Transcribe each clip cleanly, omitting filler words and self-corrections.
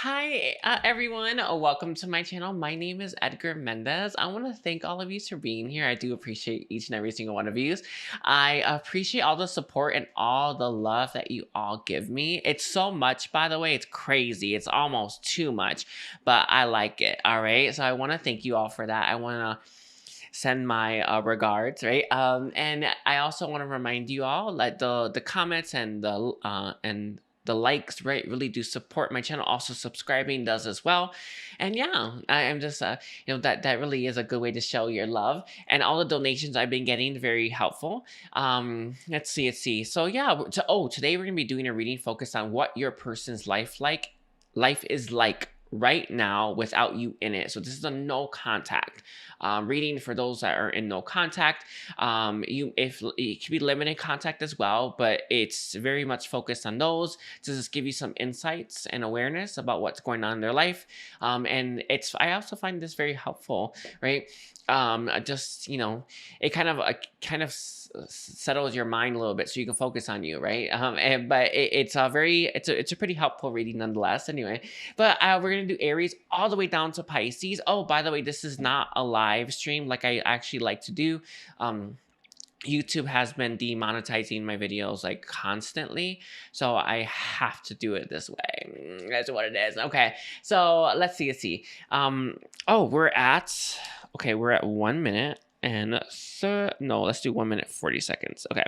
Hi, everyone. Welcome to my channel. My name is Edgar Mendez. I want to thank all of you for being here. I do appreciate each and every single one of you. I appreciate all the support and all the love that you all give me. It's so much, by the way. It's crazy. It's almost too much, but I like it. All right. So I want to thank you all for that. I want to send my regards, right? And I also want to remind you all that the comments and the likes, right, really do support my channel. Also, subscribing does as well. And yeah, I'm just, that really is a good way to show your love. And all the donations I've been getting, very helpful. Let's see. So yeah, today we're gonna be doing a reading focused on what your person's life is like right now without you in it. So this is a no contact reading for those that are in no contact. If it can be limited contact as well, but it's very much focused on those to just give you some insights and awareness about what's going on in their life. And I also find this very helpful, right? Just it kind of settles your mind a little bit so you can focus on you, right? But it's a pretty helpful reading nonetheless. Anyway, but we're gonna do Aries all the way down to Pisces. Oh, by the way, this is not a live stream like I actually like to do. YouTube has been demonetizing my videos like constantly, so I have to do it this way. That's what it is. Okay, so let's see. We're at 1 minute and no, let's do 1 minute 40 seconds. Okay,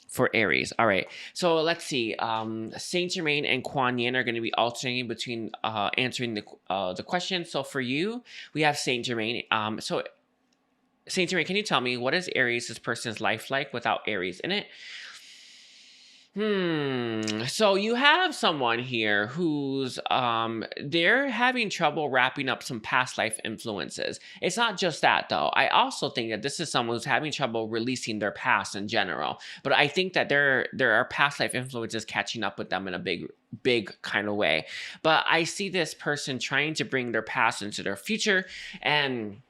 for Aries. All right, so let's see. Saint Germain and Kuan Yin are going to be alternating between answering the question. So for you, we have Saint Germain. So Saint Germain, can you tell me what is Aries' person's life like without Aries in it? So you have someone here who's they're having trouble wrapping up some past life influences. It's not just that though. I also think that this is someone who's having trouble releasing their past in general. But I think that there are past life influences catching up with them in a big kind of way. But I see this person trying to bring their past into their future, and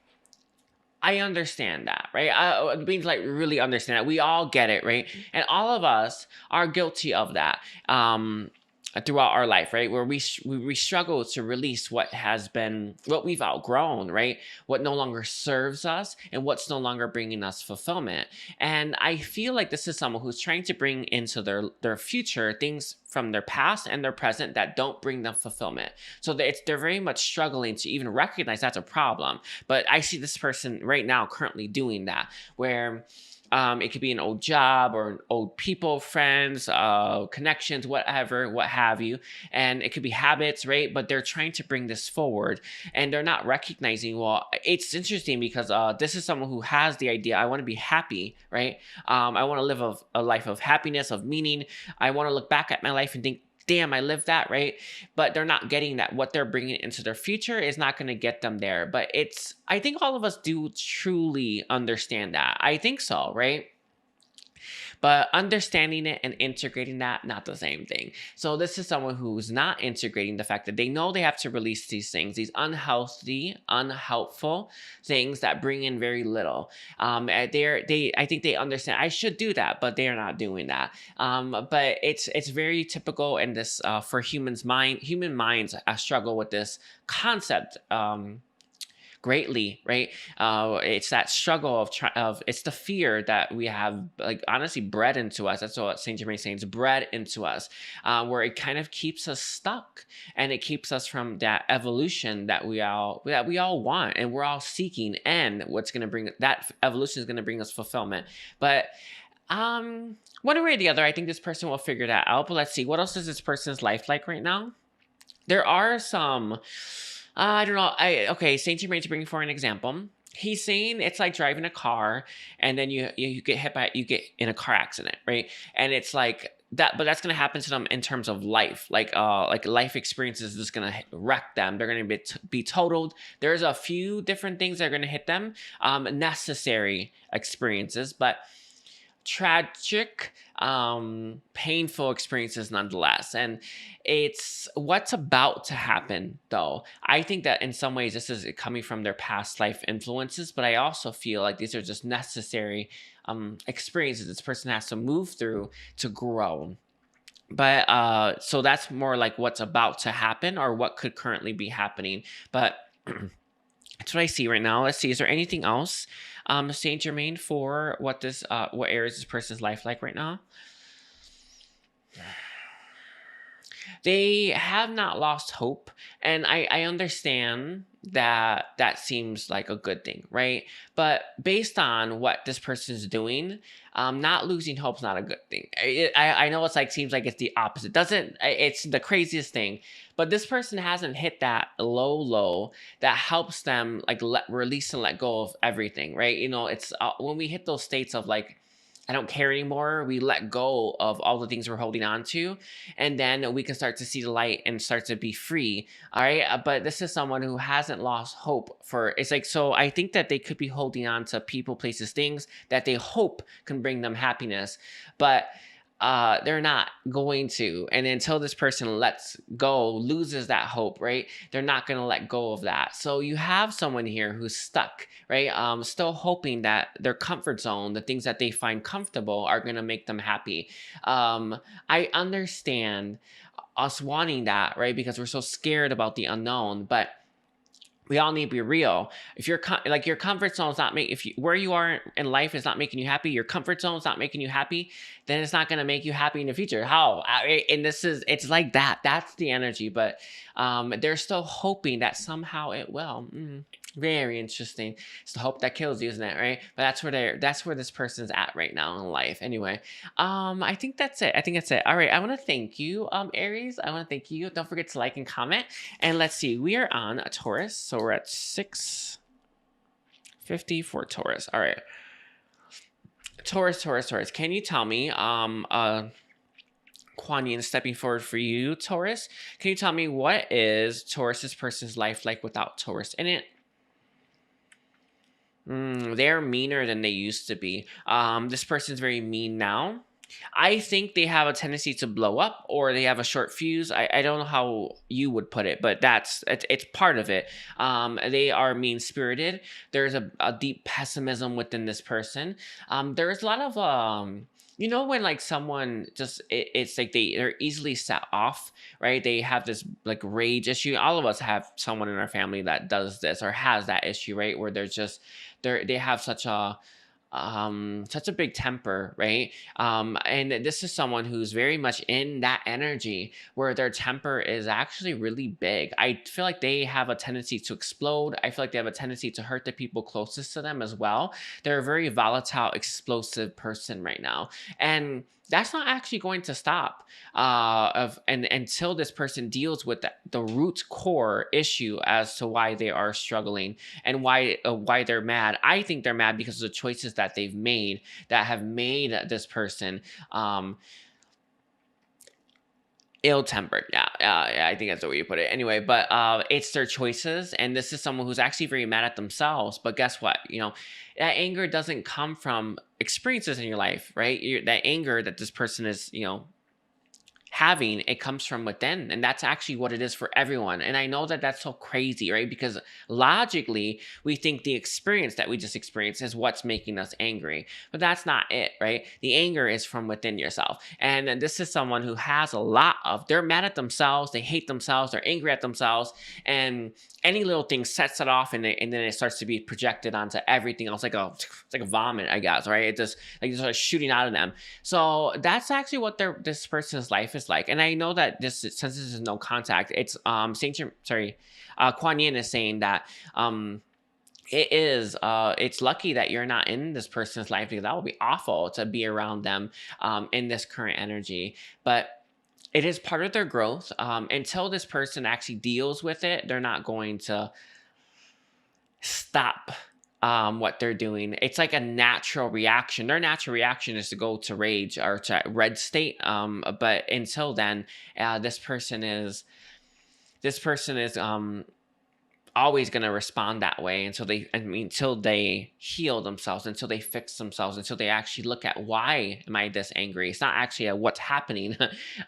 I understand that, right? It means like really understand that. We all get it, right? And all of us are guilty of that throughout our life, right? Where we struggle to release what we've outgrown, right? What no longer serves us and what's no longer bringing us fulfillment. And I feel like this is someone who's trying to bring into their future things from their past and their present that don't bring them fulfillment. So they're very much struggling to even recognize that's a problem. But I see this person right now currently doing that, where it could be an old job or old people, friends, connections, whatever, what have you. And it could be habits, right? But they're trying to bring this forward and they're not recognizing, well, it's interesting because this is someone who has the idea, I want to be happy, right? I want to live a life of happiness, of meaning. I want to look back at my life and think, damn, I lived that, right? But they're not getting that. What they're bringing into their future is not going to get them there. But I think all of us do truly understand that. I think so, right? But understanding it and integrating that, not the same thing. So this is someone who's not integrating the fact that they know they have to release these things, these unhealthy, unhelpful things that bring in very little. I think they understand I should do that, but they're not doing that. But it's very typical in this for human minds struggle with this concept. Greatly, right? It's that struggle of it's the fear that we have, like, honestly bred into us. That's what Saint Germain is saying, it's bred into us, where it kind of keeps us stuck and it keeps us from that evolution that we all want and we're all seeking. And what's going to bring that evolution is going to bring us fulfillment. But one way or the other, I think this person will figure that out. But let's see, what else is this person's life like right now? There are some. I don't know. Okay, Saint Germain, to bring for an example, he's saying it's like driving a car and then you get in a car accident, right? And it's like that, but that's gonna happen to them in terms of life, like life experiences is gonna wreck them. They're gonna be totaled. There's a few different things that are gonna hit them, necessary experiences, but tragic, painful experiences nonetheless. And it's what's about to happen though. I think that in some ways this is coming from their past life influences, but I also feel like these are just necessary experiences this person has to move through to grow. But so that's more like what's about to happen or what could currently be happening. But that's what I see right now. Let's see, is there anything else, Saint Germain, for what what area is this person's life like right now? They have not lost hope, and I understand that that seems like a good thing, right? But based on what this person is doing, not losing hope is not a good thing. I know it's like, seems like it's the opposite. Doesn't It's the craziest thing, but this person hasn't hit that low that helps them like release and let go of everything, right? You know, it's when we hit those states of like, I don't care anymore, we let go of all the things we're holding on to, and then we can start to see the light and start to be free. All right. But this is someone who hasn't lost hope for, it's like, so I think that they could be holding on to people, places, things that they hope can bring them happiness, but they're not going to. And until this person lets go, loses that hope, right? They're not going to let go of that. So you have someone here who's stuck, right? Still hoping that their comfort zone, the things that they find comfortable, are going to make them happy. I understand us wanting that, right? Because we're so scared about the unknown, but we all need to be real. If you're like, your comfort zone is not making, if you, where you are in life is not making you happy, your comfort zone is not making you happy, then it's not going to make you happy in the future. How? And it's like that. That's the energy. But they're still hoping that somehow it will. Very interesting. It's the hope that kills you, isn't it? Right? But that's where this person's at right now in life. Anyway, I think that's it. All right. I want to thank you, Aries. I want to thank you. Don't forget to like and comment. And let's see, we are on a Taurus, so we're at 650 for Taurus. All right. Taurus. Can you tell me, Kuan Yin stepping forward for you, Taurus? Can you tell me what is Taurus's person's life like without Taurus in it? They're meaner than they used to be. This person's very mean now. I think they have a tendency to blow up, or they have a short fuse. I don't know how you would put it, but it's part of it. They are mean spirited. There's a deep pessimism within this person. There's a lot of you know, when like someone just it's like they're easily set off, right? They have this like rage issue. All of us have someone in our family that does this or has that issue, right? Where they're just they have such a big temper, right? And this is someone who's very much in that energy where their temper is actually really big. I feel like they have a tendency to explode. I feel like they have a tendency to hurt the people closest to them as well. They're a very volatile, explosive person right now, and that's not actually going to stop until this person deals with the root core issue as to why they are struggling and why they're mad. I think they're mad because of the choices that they've made that have made this person ill-tempered. Yeah, I think that's the way you put it. Anyway, but it's their choices, and this is someone who's actually very mad at themselves. But guess what? You know, that anger doesn't come from experiences in your life, right? That anger that this person is, you know, having, it comes from within, and that's actually what it is for everyone. And I know that that's so crazy, right? Because logically we think the experience that we just experienced is what's making us angry, but that's not it, right? The anger is from within yourself. And this is someone who has a lot of, they're mad at themselves, they hate themselves, they're angry at themselves, and any little thing sets it off, and then it starts to be projected onto everything else, it's like a vomit, I guess, right? It just like it's shooting out of them. So that's actually what this person's life is like. And I know that since this is no contact, it's Kuan Yin is saying that it's lucky that you're not in this person's life, because that would be awful to be around them in this current energy. But it is part of their growth. Until this person actually deals with it, they're not going to stop what they're doing. It's like a natural reaction. Their natural reaction is to go to rage or to red state. But until then, this person is always going to respond that way until until they heal themselves, until they fix themselves, until they actually look at, why am I this angry? It's not actually at what's happening.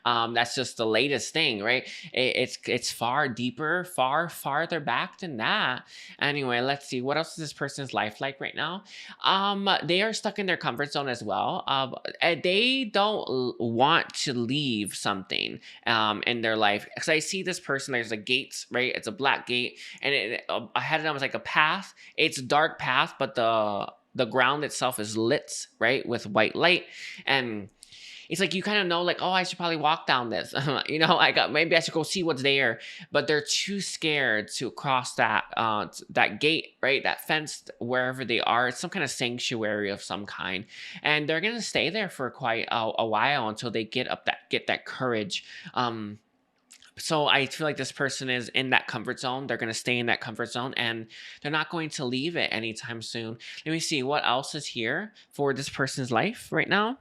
That's just the latest thing, right? It's far deeper, far farther back than that. Anyway, let's see, what else is this person's life like right now? They are stuck in their comfort zone as well. They don't want to leave something in their life, because I see this person, there's a gate, right? It's a black gate, and ahead of them is like a path. It's a dark path, but the ground itself is lit, right, with white light. And it's like, you kind of know, like, oh, I should probably walk down this. You know, maybe I should go see what's there. But they're too scared to cross that gate, right? That fence, wherever they are. It's some kind of sanctuary of some kind. And they're going to stay there for quite a while until they get that courage. So I feel like this person is in that comfort zone. They're going to stay in that comfort zone, and they're not going to leave it anytime soon. Let me see what else is here for this person's life right now.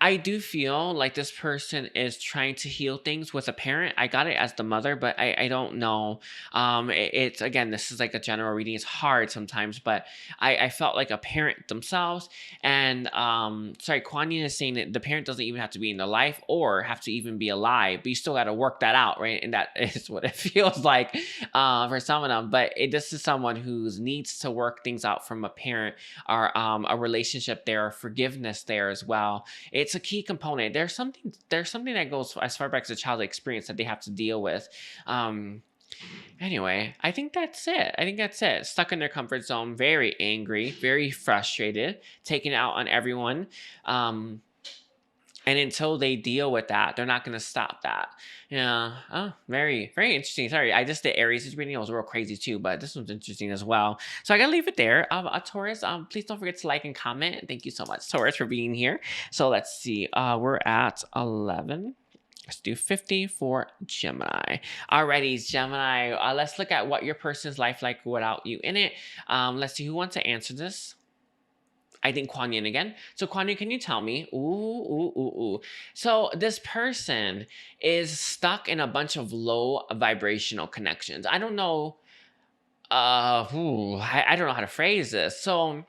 I do feel like this person is trying to heal things with a parent. I got it as the mother, but I don't know. It's, again, this is like a general reading. It's hard sometimes, but I felt like a parent themselves. And sorry, Kuan Yin is saying that the parent doesn't even have to be in their life or have to even be alive, but you still got to work that out, right? And that is what it feels like for some of them. But this is someone who needs to work things out from a parent, or a relationship there, or forgiveness there as well. It's a key component. There's something that goes as far back as a childhood experience that they have to deal with. Anyway, I think that's it. Stuck in their comfort zone, very angry, very frustrated, taking it out on everyone. And until they deal with that, they're not going to stop that. Yeah. Oh, very, very interesting. Sorry, I just did Aries reading. It was real crazy too, but this one's interesting as well. So I got to leave it there. Taurus, please don't forget to like and comment. Thank you so much, Taurus, for being here. So let's see. We're at 11. Let's do 50 for Gemini. Alrighty, Gemini. Let's look at what your person's life like without you in it. Let's see who wants to answer this. I think Kuan Yin again. So Kuan Yin, can you tell me? Ooh. So this person is stuck in a bunch of low vibrational connections. I don't know. I don't know how to phrase this. So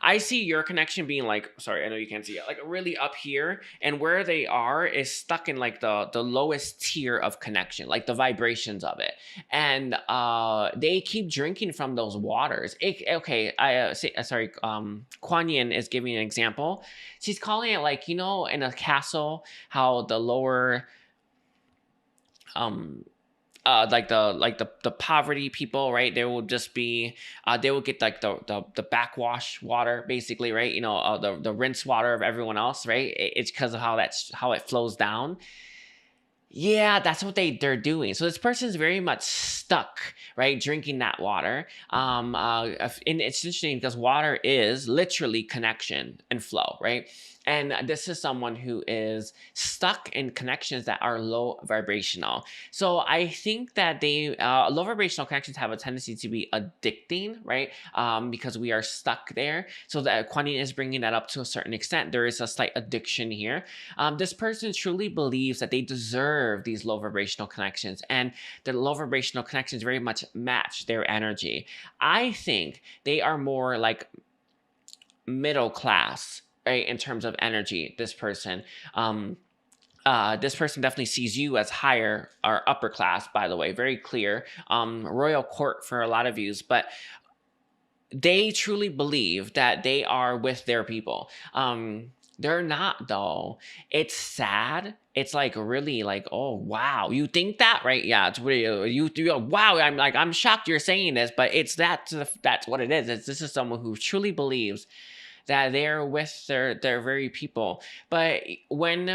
I see your connection being like, sorry, I know you can't see it, like really up here, and where they are is stuck in like the lowest tier of connection, like the vibrations of it, and they keep drinking from those waters. Kuan Yin is giving an example. She's calling it like, you know, in a castle, how the lower like the poverty people, right? They will just be they will get like the backwash water, basically, right? You know, the rinse water of everyone else, right? It's because of how it flows down. Yeah, that's what they're doing. So this person is very much stuck, right, drinking that water. And it's interesting because water is literally connection and flow, right? And this is someone who is stuck in connections that are low vibrational. So I think that low vibrational connections have a tendency to be addicting, right? Because we are stuck there. So that Kuan Yin is bringing that up to a certain extent. There is a slight addiction here. This person truly believes that they deserve these low vibrational connections, and the low vibrational connections very much match their energy. I think they are more like middle class, right, in terms of energy. This person definitely sees you as higher or upper class, by the way, very clear. Royal court for a lot of yous, but they truly believe that they are with their people. They're not, though. It's sad. It's like really like, oh wow, you think that, right? Yeah, it's really you wow. I'm shocked you're saying this, but it's that's what it is. This is someone who truly believes that they're with their very people. But when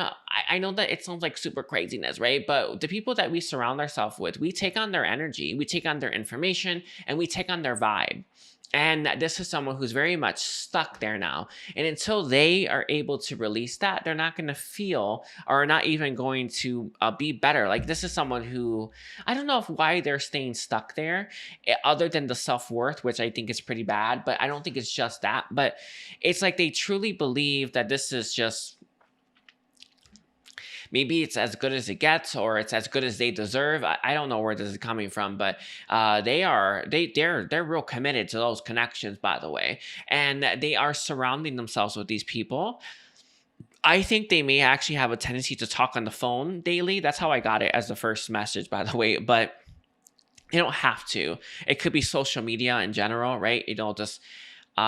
I know that it sounds like super craziness, right? But the people that we surround ourselves with, we take on their energy, we take on their information, and we take on their vibe. And this is someone who's very much stuck there now. And until they are able to release that, they're not going to feel, or not even going to be better. Like, this is someone who, I don't know why they're staying stuck there, other than the self-worth, which I think is pretty bad. But I don't think it's just that. But it's like they truly believe that this is just, maybe it's as good as it gets, or it's as good as they deserve. I don't know where this is coming from, but they're real committed to those connections, by the way, and they are surrounding themselves with these people. I think they may actually have a tendency to talk on the phone daily. That's how I got it as the first message, by the way. But you don't have to. It could be social media in general, right? Just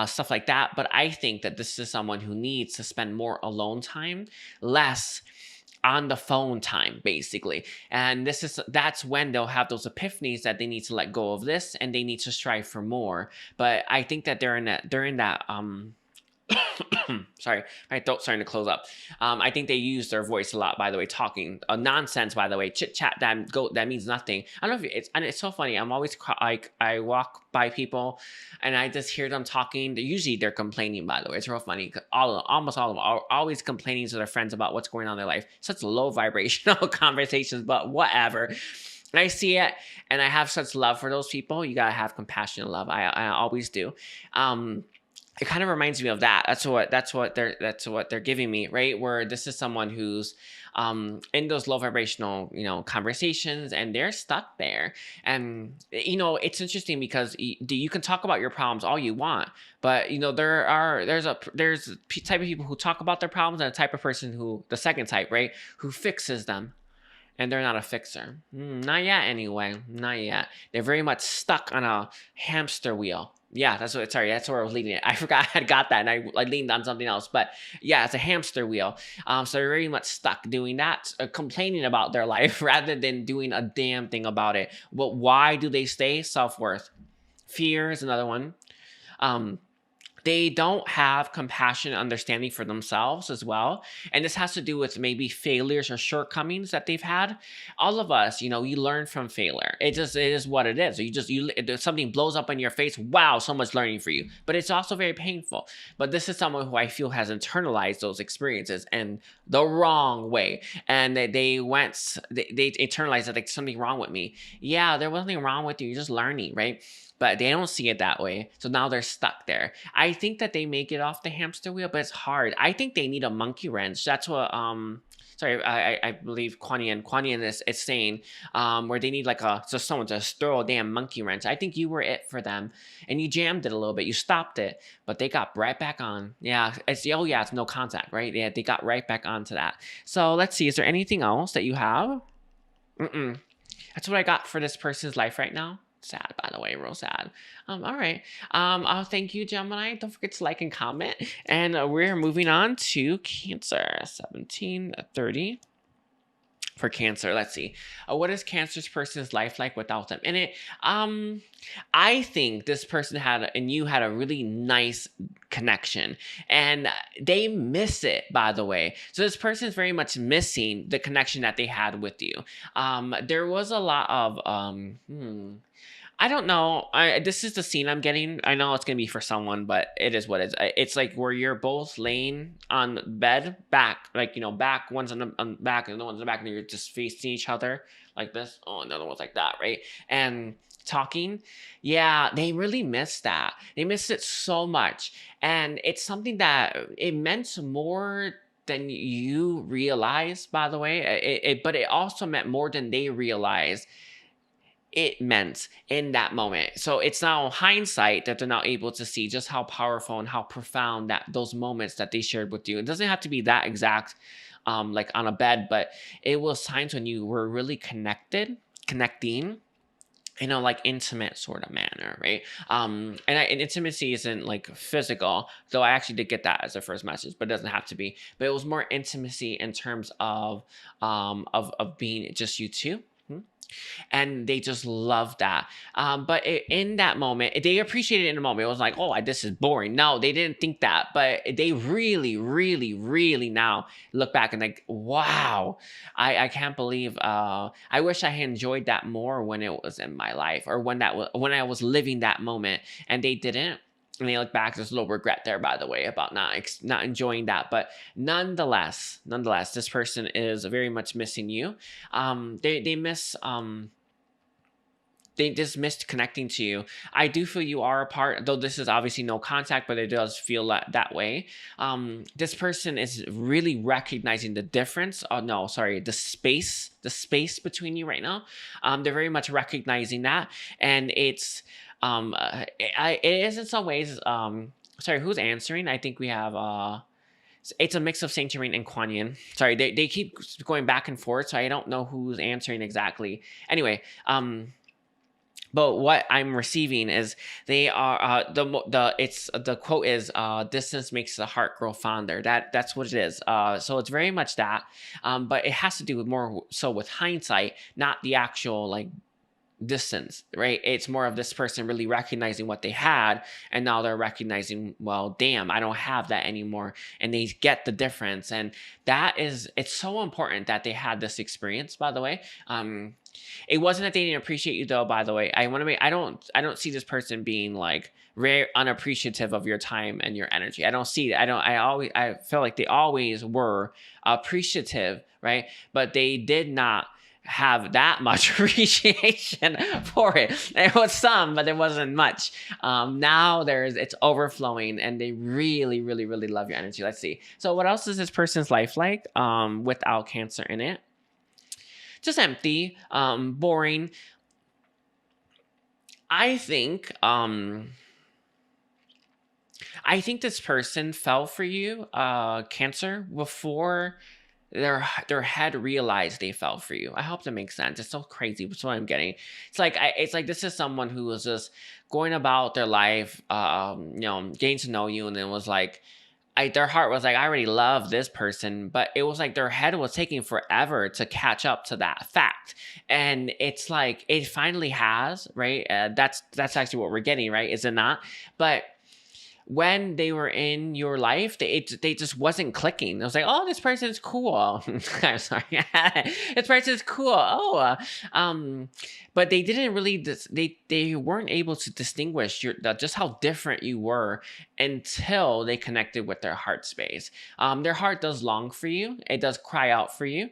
stuff like that. But I think that this is someone who needs to spend more alone time, less on the phone time, basically. And that's when they'll have those epiphanies that they need to let go of this and they need to strive for more. But I think that they're in that sorry, my throat's starting to close up. I think they use their voice a lot, by the way, talking nonsense, by the way, chit chat that means nothing. I don't know if it's so funny. I'm always like, I walk by people and I just hear them talking. Usually they're complaining, by the way. It's real funny. Almost all of them are always complaining to their friends about what's going on in their life. Such low vibrational conversations, but whatever. I see it and I have such love for those people. You gotta have compassion and love. I always do. It kind of reminds me of that. That's what they're giving me, right? Where this is someone who's in those low vibrational, conversations, and they're stuck there. And it's interesting because you can talk about your problems all you want, but there's a type of people who talk about their problems, and a type of person the second type, right, who fixes them. And they're not a fixer. Not yet, anyway. Not yet. They're very much stuck on a hamster wheel. Yeah, that's where I was leading it. I forgot I had got that, and I leaned on something else. But yeah, it's a hamster wheel. So they're very much stuck doing that, complaining about their life rather than doing a damn thing about it. But why do they stay? Self-worth. Fear is another one. They don't have compassion and understanding for themselves as well. And this has to do with maybe failures or shortcomings that they've had. All of us, you learn from failure. It is what it is. Something blows up in your face. Wow, so much learning for you. But it's also very painful. But this is someone who I feel has internalized those experiences in the wrong way. And they internalized that there's something wrong with me. Yeah, there wasn't anything wrong with you. You're just learning, right? But they don't see it that way. So now they're stuck there. I think that they may get off the hamster wheel, but it's hard. I think they need a monkey wrench. That's what, I believe Kuan Yin is saying, where they need just someone to throw a damn monkey wrench. I think you were it for them. And you jammed it a little bit. You stopped it, but they got right back on. Yeah, it's no contact, right? Yeah, they got right back onto that. So let's see. Is there anything else that you have? That's what I got for this person's life right now. Sad, by the way, real sad. All right. Thank you, Gemini. Don't forget to like and comment. And we're moving on to Cancer, 1730. For Cancer, let's see. What is Cancer's person's life like without them in it? I think this person had a really nice connection, and they miss it, by the way. So this person is very much missing the connection that they had with you. There was a lot of I don't know. This is the scene I'm getting. I know it's going to be for someone, but it is what it is. It's like where you're both laying on bed, back, back, one's on the back and the one's on the back, and you're just facing each other like this. Oh, another one's like that, right? And talking. Yeah, they really miss that. They miss it so much. And it's something that it meant more than you realize, by the way. But it also meant more than they realized it meant in that moment. So it's now hindsight that they're now able to see just how powerful and how profound that those moments that they shared with you. It doesn't have to be that exact, like on a bed, but it was times when you were really connecting in a like intimate sort of manner, right? And intimacy isn't like physical, though I actually did get that as the first message, but it doesn't have to be. But it was more intimacy in terms of being just you two. And they just love that. But in that moment, they appreciated it in the moment. It was like, oh, this is boring. No, they didn't think that. But they really, really, really now look back and like, wow, I can't believe. I wish I had enjoyed that more when it was in my life, or when I was living that moment, and they didn't. And they look back, there's a little regret there, by the way, about not enjoying that. But nonetheless, this person is very much missing you. They miss they just missed connecting to you. I do feel you are a part, though this is obviously no contact, but it does feel that way. This person is really recognizing the difference. Oh no, sorry, the space between you right now. They're very much recognizing that, and it's it is in some ways. Sorry, who's answering? I think we have it's a mix of Saint Germain and Kuan Yin. Sorry, they keep going back and forth, so I don't know who's answering exactly. Anyway, but what I'm receiving is they are the quote is distance makes the heart grow fonder. That's what it is. So it's very much that, but it has to do with more so with hindsight, not the actual like distance, right? It's more of this person really recognizing what they had, and now they're recognizing, well, damn, I don't have that anymore, and they get the difference. And that is, it's so important that they had this experience, by the way. It wasn't that they didn't appreciate you, though, by the way. I want to make, I don't see this person being like very unappreciative of your time and your energy. I don't see it. I feel like they always were appreciative, right? But they did not have that much appreciation for it. There was some, but there wasn't much. Now it's overflowing, and they really, really, really love your energy. Let's see. So what else is this person's life like without Cancer in it? Just empty, boring. I think this person fell for you, Cancer, before their head realized they fell for you. I hope that makes sense. It's so crazy. That's what I'm getting. It's like this is someone who was just going about their life, getting to know you, and then was like, their heart was like, I already love this person, but it was like their head was taking forever to catch up to that fact. And it's like it finally has, right? That's actually what we're getting, right? Is it not? But when they were in your life, they just wasn't clicking. It was like, oh, this person's cool. I'm sorry, this person's cool. Oh, but they didn't really. They weren't able to distinguish just how different you were until they connected with their heart space. Their heart does long for you. It does cry out for you.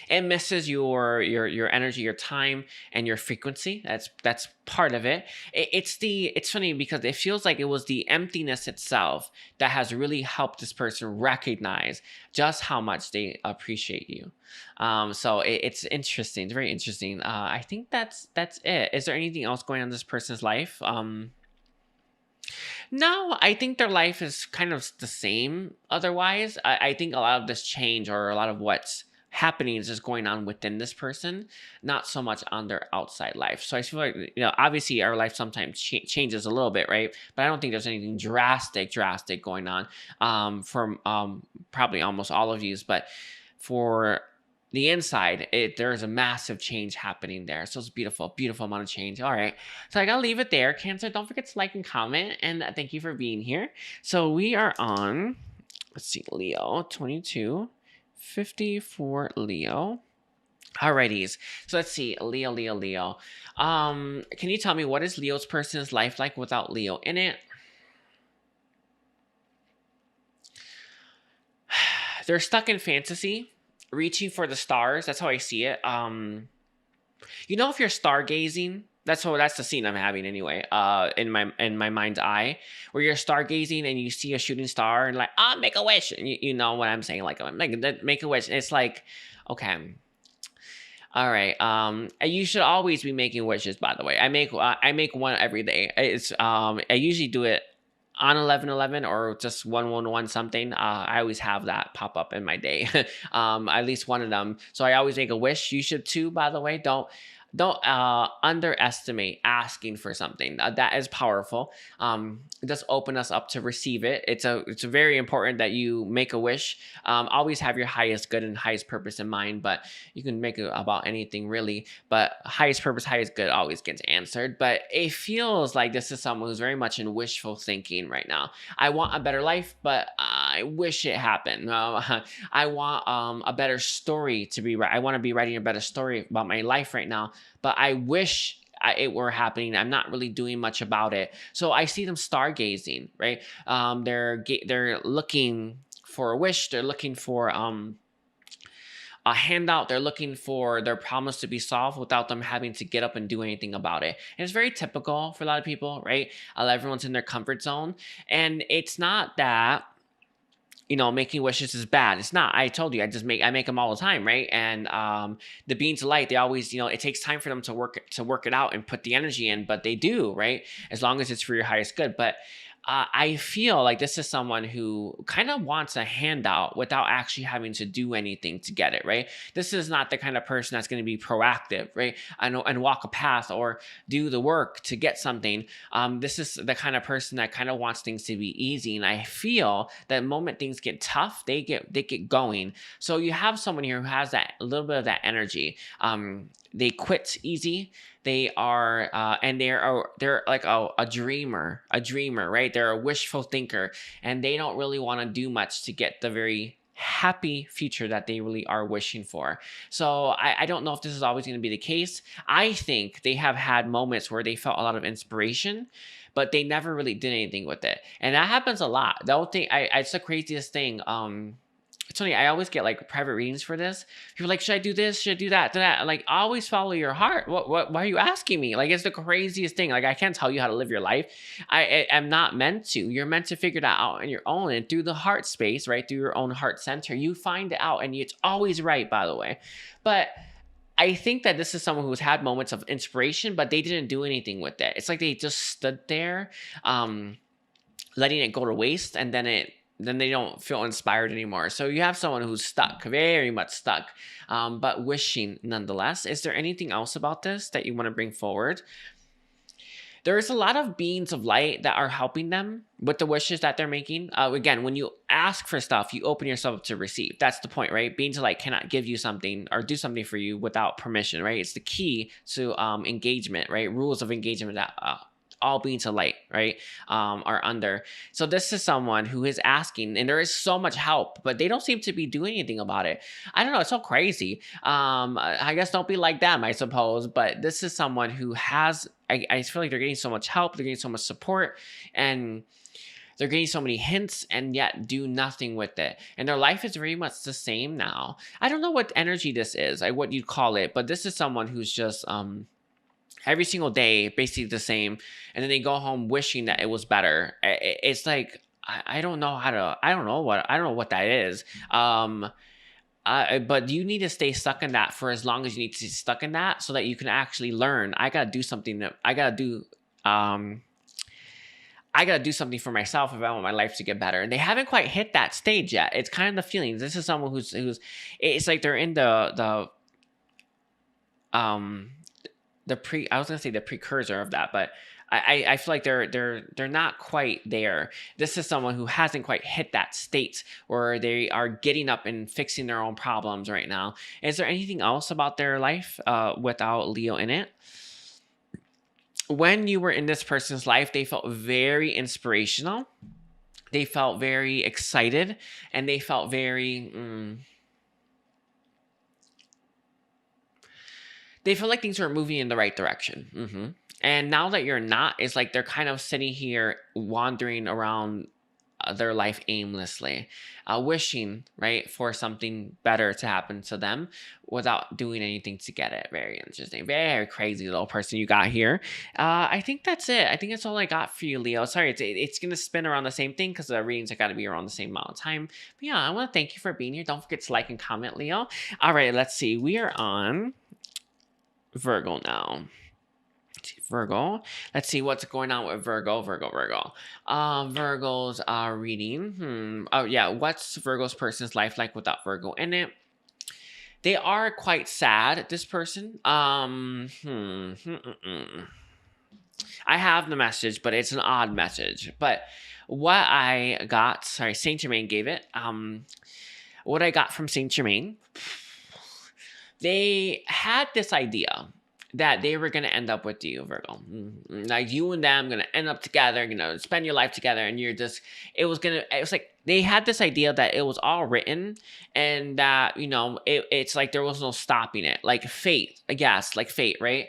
It misses your energy, your time, and your frequency. That's part of it. It's funny because it feels like it was the emptiness itself that has really helped this person recognize just how much they appreciate you. So it's interesting. It's very interesting. I think that's it. Is there anything else going on in this person's life? No, I think their life is kind of the same. Otherwise, I think a lot of this change, or a lot of what's happening, is just going on within this person, not so much on their outside life. So I feel like, obviously our life sometimes changes a little bit, right? But I don't think there's anything drastic going on from probably almost all of you. But for the inside, there's a massive change happening there. So it's beautiful amount of change. All right, so I gotta leave it there. Cancer, don't forget to like and comment, and thank you for being here. So we are on, let's see, Leo 2254 Leo. Alrighties, so let's see, Leo. Can you tell me what is Leo's person's life like without Leo in it? They're stuck in fantasy, reaching for the stars. That's how I see it. If you're stargazing, that's the scene I'm having anyway. In my mind's eye, where you're stargazing and you see a shooting star and like, make a wish. And you know what I'm saying? Like, make a wish. It's like, okay, all right. You should always be making wishes. By the way, I make one every day. It's I usually do it on 11/11 or just 1/11 something. I always have that pop up in my day. At least one of them. So I always make a wish. You should too, by the way. Don't underestimate asking for something. That is powerful. It does open us up to receive it. It's very important that you make a wish. Always have your highest good and highest purpose in mind, but you can make it about anything really. But highest purpose, highest good always gets answered. But it feels like this is someone who's very much in wishful thinking right now. I want a better life, but I wish it happened. I want a better story to be right. I want to be writing a better story about my life right now, but I wish it were happening. I'm not really doing much about it. So I see them stargazing, right? They're looking for a wish. They're looking for a handout. They're looking for their problems to be solved without them having to get up and do anything about it. And it's very typical for a lot of people, right? Everyone's in their comfort zone. And it's not that, making wishes is bad. It's not. I told you, I make them all the time, right? And the beings of light, they always, it takes time for them to work it out and put the energy in, but they do, right? As long as it's for your highest good. But I feel like this is someone who kind of wants a handout without actually having to do anything to get it, right? This is not the kind of person that's going to be proactive, right? And walk a path or do the work to get something. This is the kind of person that kind of wants things to be easy. And I feel that the moment things get tough, they get going. So you have someone here who has that, a little bit of that energy. They quit easy. They are, and they're like a dreamer, right? They're a wishful thinker, and they don't really want to do much to get the very happy future that they really are wishing for. So I don't know if this is always going to be the case. I think they have had moments where they felt a lot of inspiration, but they never really did anything with it. And that happens a lot. The whole thing, it's the craziest thing. It's funny, I always get like private readings for this. People are like, should I do this? Should I do that? Like, always follow your heart. Why are you asking me? Like, it's the craziest thing. Like, I can't tell you how to live your life. I am not meant to. You're meant to figure that out on your own. And through the heart space, right? Through your own heart center, you find it out. And it's always right, by the way. But I think that this is someone who's had moments of inspiration, but they didn't do anything with it. It's like they just stood there, letting it go to waste. And then they don't feel inspired anymore. So you have someone who's stuck, very much stuck, but wishing nonetheless. Is there anything else about this that you want to bring forward? There's a lot of beings of light that are helping them with the wishes that they're making. Again, when you ask for stuff, you open yourself up to receive. That's the point, right? Beings of light cannot give you something or do something for you without permission, right? It's the key to engagement, right? Rules of engagement that all beings of light, right, are under. So this is someone who is asking, and there is so much help, but they don't seem to be doing anything about it. I don't know. It's so crazy. I guess don't be like them, I suppose. But this is someone who has, I feel like they're getting so much help. They're getting so much support, and they're getting so many hints, and yet do nothing with it. And their life is very much the same now. I don't know what energy this is, like what you'd call it, but this is someone who's just, every single day, basically the same, and then they go home wishing that it was better. It's like, I don't know what that is. But you need to stay stuck in that for as long as you need to stay stuck in that, so that you can actually learn. I gotta do something for myself if I want my life to get better. And they haven't quite hit that stage yet. It's kind of the feelings. This is someone who's it's like they're in the precursor of that, but I feel like they're not quite there. This is someone who hasn't quite hit that state where they are getting up and fixing their own problems right now. Is there anything else about their life without Leo in it? When you were in this person's life, they felt very inspirational. They felt very excited, and they felt very they feel like things are moving in the right direction. And now that you're not, it's like they're kind of sitting here wandering around their life aimlessly, wishing, right, for something better to happen to them without doing anything to get it. Very interesting. Very crazy little person you got here. I think that's it. I think that's all I got for you, Leo. Sorry, it's going to spin around the same thing because the readings have got to be around the same amount of time. But yeah, I want to thank you for being here. Don't forget to like and comment, Leo. All right, let's see. We are on Virgo now. Virgo. Let's see what's going on with Virgo. Virgos are reading. Oh yeah, what's Virgo's person's life like without Virgo in it? They are quite sad, this person. I have the message, but it's an odd message. But what I got, Saint Germain gave it. What I got from Saint Germain, they had this idea that they were going to end up with you, Virgo. Like you and them going to end up together, spend your life together. And it was like they had this idea that it was all written and that, it's like there was no stopping it. Like fate, I guess, like fate, right?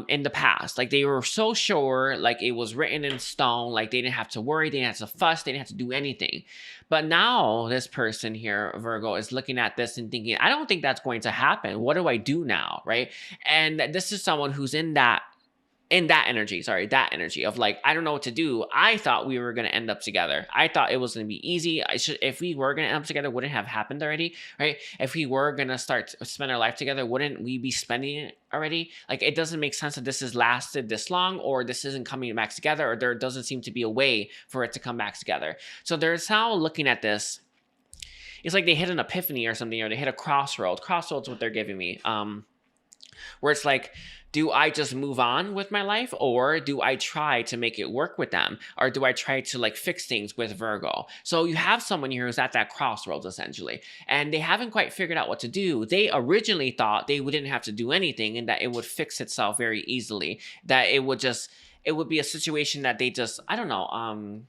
in the past. Like they were so sure, like it was written in stone, like they didn't have to worry, they didn't have to fuss, they didn't have to do anything. But now this person here, Virgo, is looking at this and thinking, I don't think that's going to happen. What do I do now, right? And this is someone who's in that energy of like, I don't know what to do. I thought we were going to end up together. I thought it was going to be easy. If we were going to end up together, wouldn't have happened already, right? If we were going to start to spend our life together, wouldn't we be spending it already? Like, it doesn't make sense that this has lasted this long, or this isn't coming back together, or there doesn't seem to be a way for it to come back together. So there's now looking at this. It's like they hit an epiphany or something, or they hit a crossroads. Crossroads, what they're giving me. Where it's like, do I just move on with my life, or do I try to make it work with them, or do I try to like fix things with Virgo? So you have someone here who's at that crossroads essentially, and they haven't quite figured out what to do. They originally thought they wouldn't have to do anything and that it would fix itself very easily, that it would be a situation that they just, I don't know,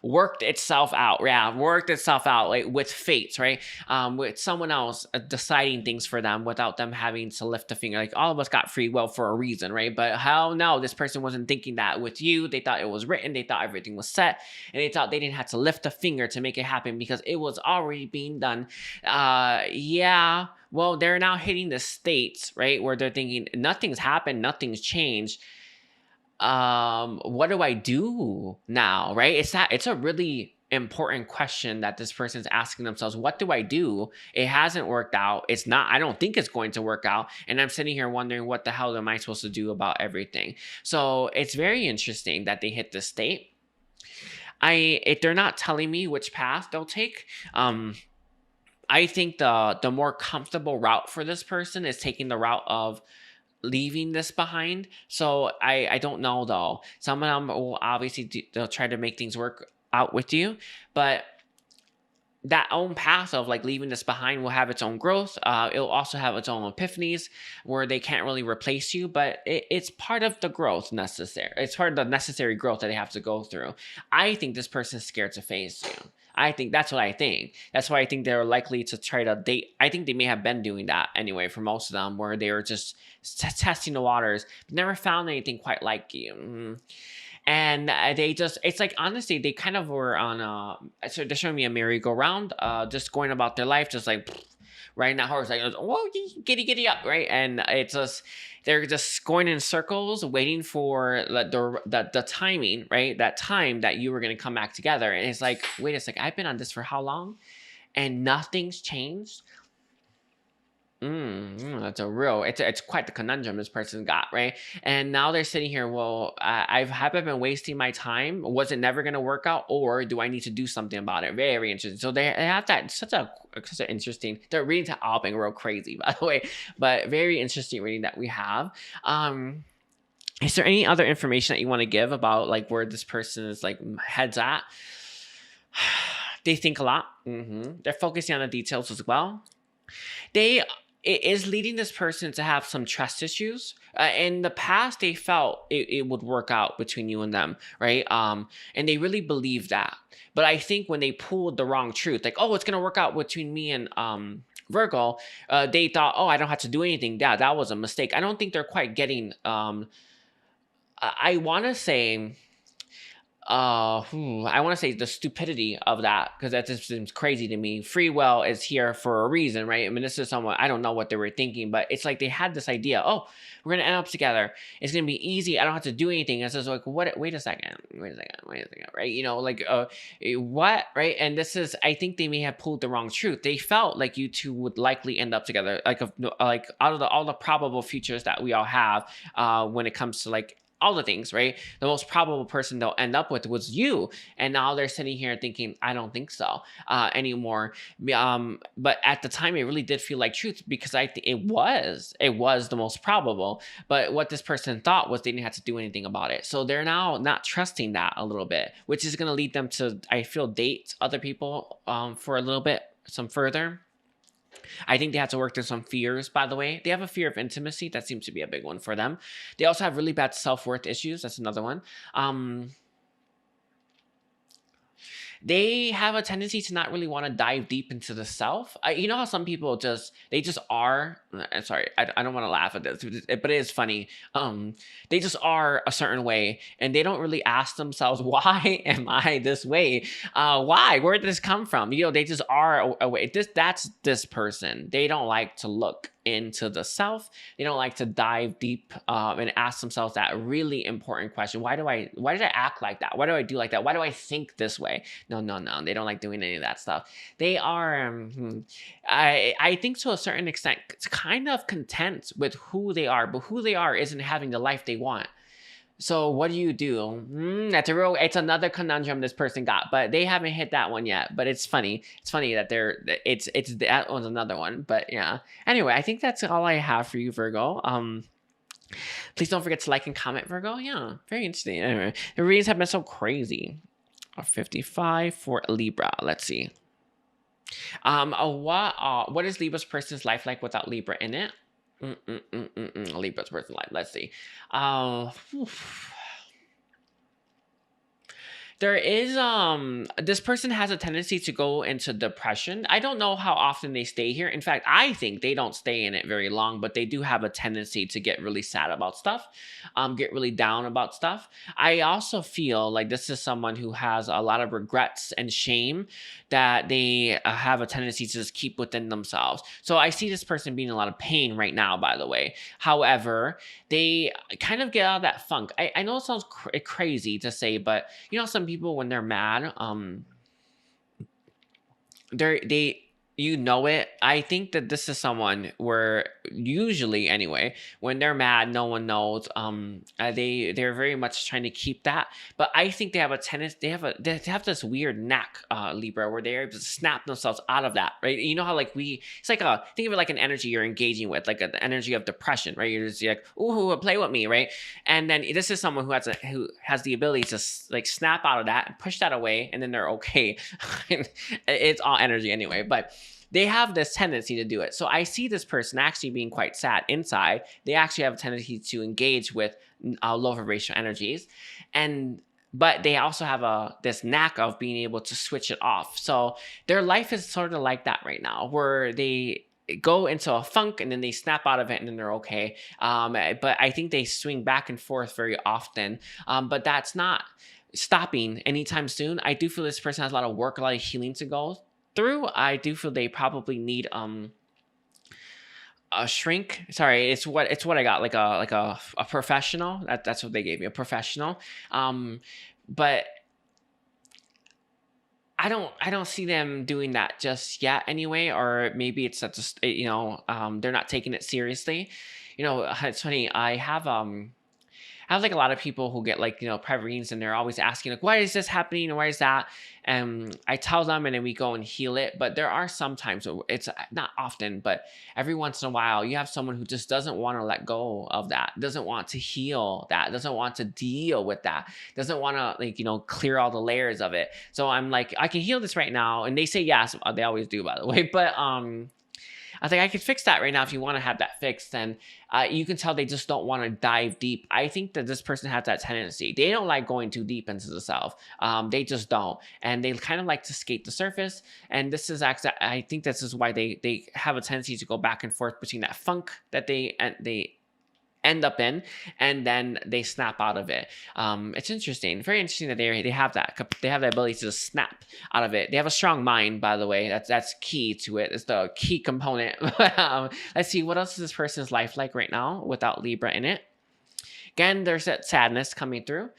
worked itself out, like with fates, right? With someone else deciding things for them without them having to lift a finger. Like, all of us got free will for a reason, right? But how no, this person wasn't thinking that with you. They thought it was written, they thought everything was set, and they thought they didn't have to lift a finger to make it happen because it was already being done. Yeah, well, they're now hitting the states, right, where they're thinking nothing's happened, nothing's changed. What do I do now, right? It's a really important question that this person's asking themselves. What do I do? It hasn't worked out. I don't think it's going to work out. And I'm sitting here wondering, what the hell am I supposed to do about everything? So it's very interesting that they hit this state. If they're not telling me which path they'll take, I think the more comfortable route for this person is taking the route of leaving this behind. So I don't know though. Some of them will obviously they'll try to make things work out with you, but that own path of like leaving this behind will have its own growth. It'll also have its own epiphanies where they can't really replace you, but it's part of the growth necessary. It's part of the necessary growth that they have to go through. I think this person's scared to face you. I think that's what I think. That's why I think they're likely to try to date. I think they may have been doing that anyway for most of them, where they were just testing the waters, but never found anything quite like you. And it's like, honestly, they kind of were on so they're showing me a merry-go-round, just going about their life, just like riding that horse, like, whoa, giddy up, right? And it's just, they're just going in circles, waiting for the timing, right? That time that you were going to come back together. And it's like, wait a second, I've been on this for how long? And nothing's changed? That's it's quite the conundrum this person got, right? And now they're sitting here, well, have I been wasting my time? Was it never going to work out? Or do I need to do something about it? Very interesting. So they have that, such an interesting, they're reading to all being real crazy, by the way, but very interesting reading that we have. Is there any other information that you want to give about like where this person is like heads at? They think a lot. They're focusing on the details as well. It is leading this person to have some trust issues. In the past, they felt it would work out between you and them, right? And they really believed that. But I think when they pulled the wrong truth, like, oh, it's going to work out between me and Virgo, they thought, oh, I don't have to do anything. Yeah, that was a mistake. I don't think they're quite getting, I want to say... I want to say the stupidity of that, because that just seems crazy to me. Free will is here for a reason, right? I mean, this is someone, I don't know what they were thinking, but it's like they had this idea, oh, we're going to end up together. It's going to be easy. I don't have to do anything. And so it's like, what? Wait a second, right? You know, like, what, right? And this is, I think they may have pulled the wrong truth. They felt like you two would likely end up together, like out of all the probable futures that we all have, when it comes to like, all the things, right? The most probable person they'll end up with was you. And now they're sitting here thinking, I don't think so anymore. But at the time, it really did feel like truth, because I think it was the most probable. But what this person thought was they didn't have to do anything about it. So they're now not trusting that a little bit, which is going to lead them to, I feel, date other people for a little bit, some further. I think they have to work through some fears, by the way. They have a fear of intimacy. That seems to be a big one for them. They also have really bad self-worth issues. That's another one. they have a tendency to not really want to dive deep into the self. You know how some people they just are. Sorry, I don't want to laugh at this, but it is funny. They just are a certain way, and they don't really ask themselves, why am I this way? Why? Where did this come from? You know, they just are a way. That's this person. They don't like to look into the self. They don't like to dive deep and ask themselves that really important question. Why did I act like that? Why do I do like that? Why do I think this way? No. They don't like doing any of that stuff. They are, I think to a certain extent, kind of content with who they are, but who they are isn't having the life they want. So what do you do? It's another conundrum this person got, but they haven't hit that one yet. But it's funny. It's funny that that one's another one. But yeah. Anyway, I think that's all I have for you, Virgo. Please don't forget to like and comment, Virgo. Yeah, very interesting. Anyway, the readings have been so crazy. 55 for Libra. Let's see. What is Libra's person's life like without Libra in it? Libra's personal life. Let's see. There is this person has a tendency to go into depression. I don't know how often they stay here. In fact, I think they don't stay in it very long, but they do have a tendency to get really sad about stuff, get really down about stuff. I also feel like this is someone who has a lot of regrets and shame that they have a tendency to just keep within themselves. So I see this person being in a lot of pain right now, by the way. However, they kind of get out of that funk. I know it sounds crazy to say, but you know, some people when they're mad, you know it. I think that this is someone where usually anyway, when they're mad, no one knows. They're very much trying to keep that. But I think they have a tendency, they have this weird knack, Libra, where they're able to snap themselves out of that, right? You know how like it's like think of it like an energy you're engaging with, like an energy of depression, right? You're just like, ooh, play with me, right? And then this is someone who has the ability to like snap out of that and push that away, and then they're okay. It's all energy anyway, but they have this tendency to do it. So I see this person actually being quite sad inside. They actually have a tendency to engage with low vibrational energies, but they also have this knack of being able to switch it off. So their life is sort of like that right now, where they go into a funk and then they snap out of it and then they're okay. But I think they swing back and forth very often. But that's not stopping anytime soon. I do feel this person has a lot of work, a lot of healing to go through. I do feel they probably need a shrink. Sorry, it's what I got, like a professional. That's what they gave me, a professional. But I don't see them doing that just yet anyway, or maybe it's just they're not taking it seriously. You know, it's funny. I have like a lot of people who get like, private readings, and they're always asking like, why is this happening? And why is that? And I tell them, and then we go and heal it. But there are some times, it's not often, but every once in a while, you have someone who just doesn't want to let go of that, doesn't want to heal that, doesn't want to deal with that, doesn't want to clear all the layers of it. So I'm like, I can heal this right now. And they say yes. They always do, by the way. But I think I could fix that right now if you want to have that fixed. And you can tell they just don't want to dive deep. I think that this person has that tendency. They don't like going too deep into the self. They just don't. And they kind of like to skate the surface. And this is actually, I think this is why they have a tendency to go back and forth between that funk that they end up in, and then they snap out of it. It's interesting, very interesting that they have that. They have the ability to just snap out of it. They have a strong mind, by the way. That's key to it. It's the key component. Let's see, what else is this person's life like right now without Libra in it? Again, there's that sadness coming through.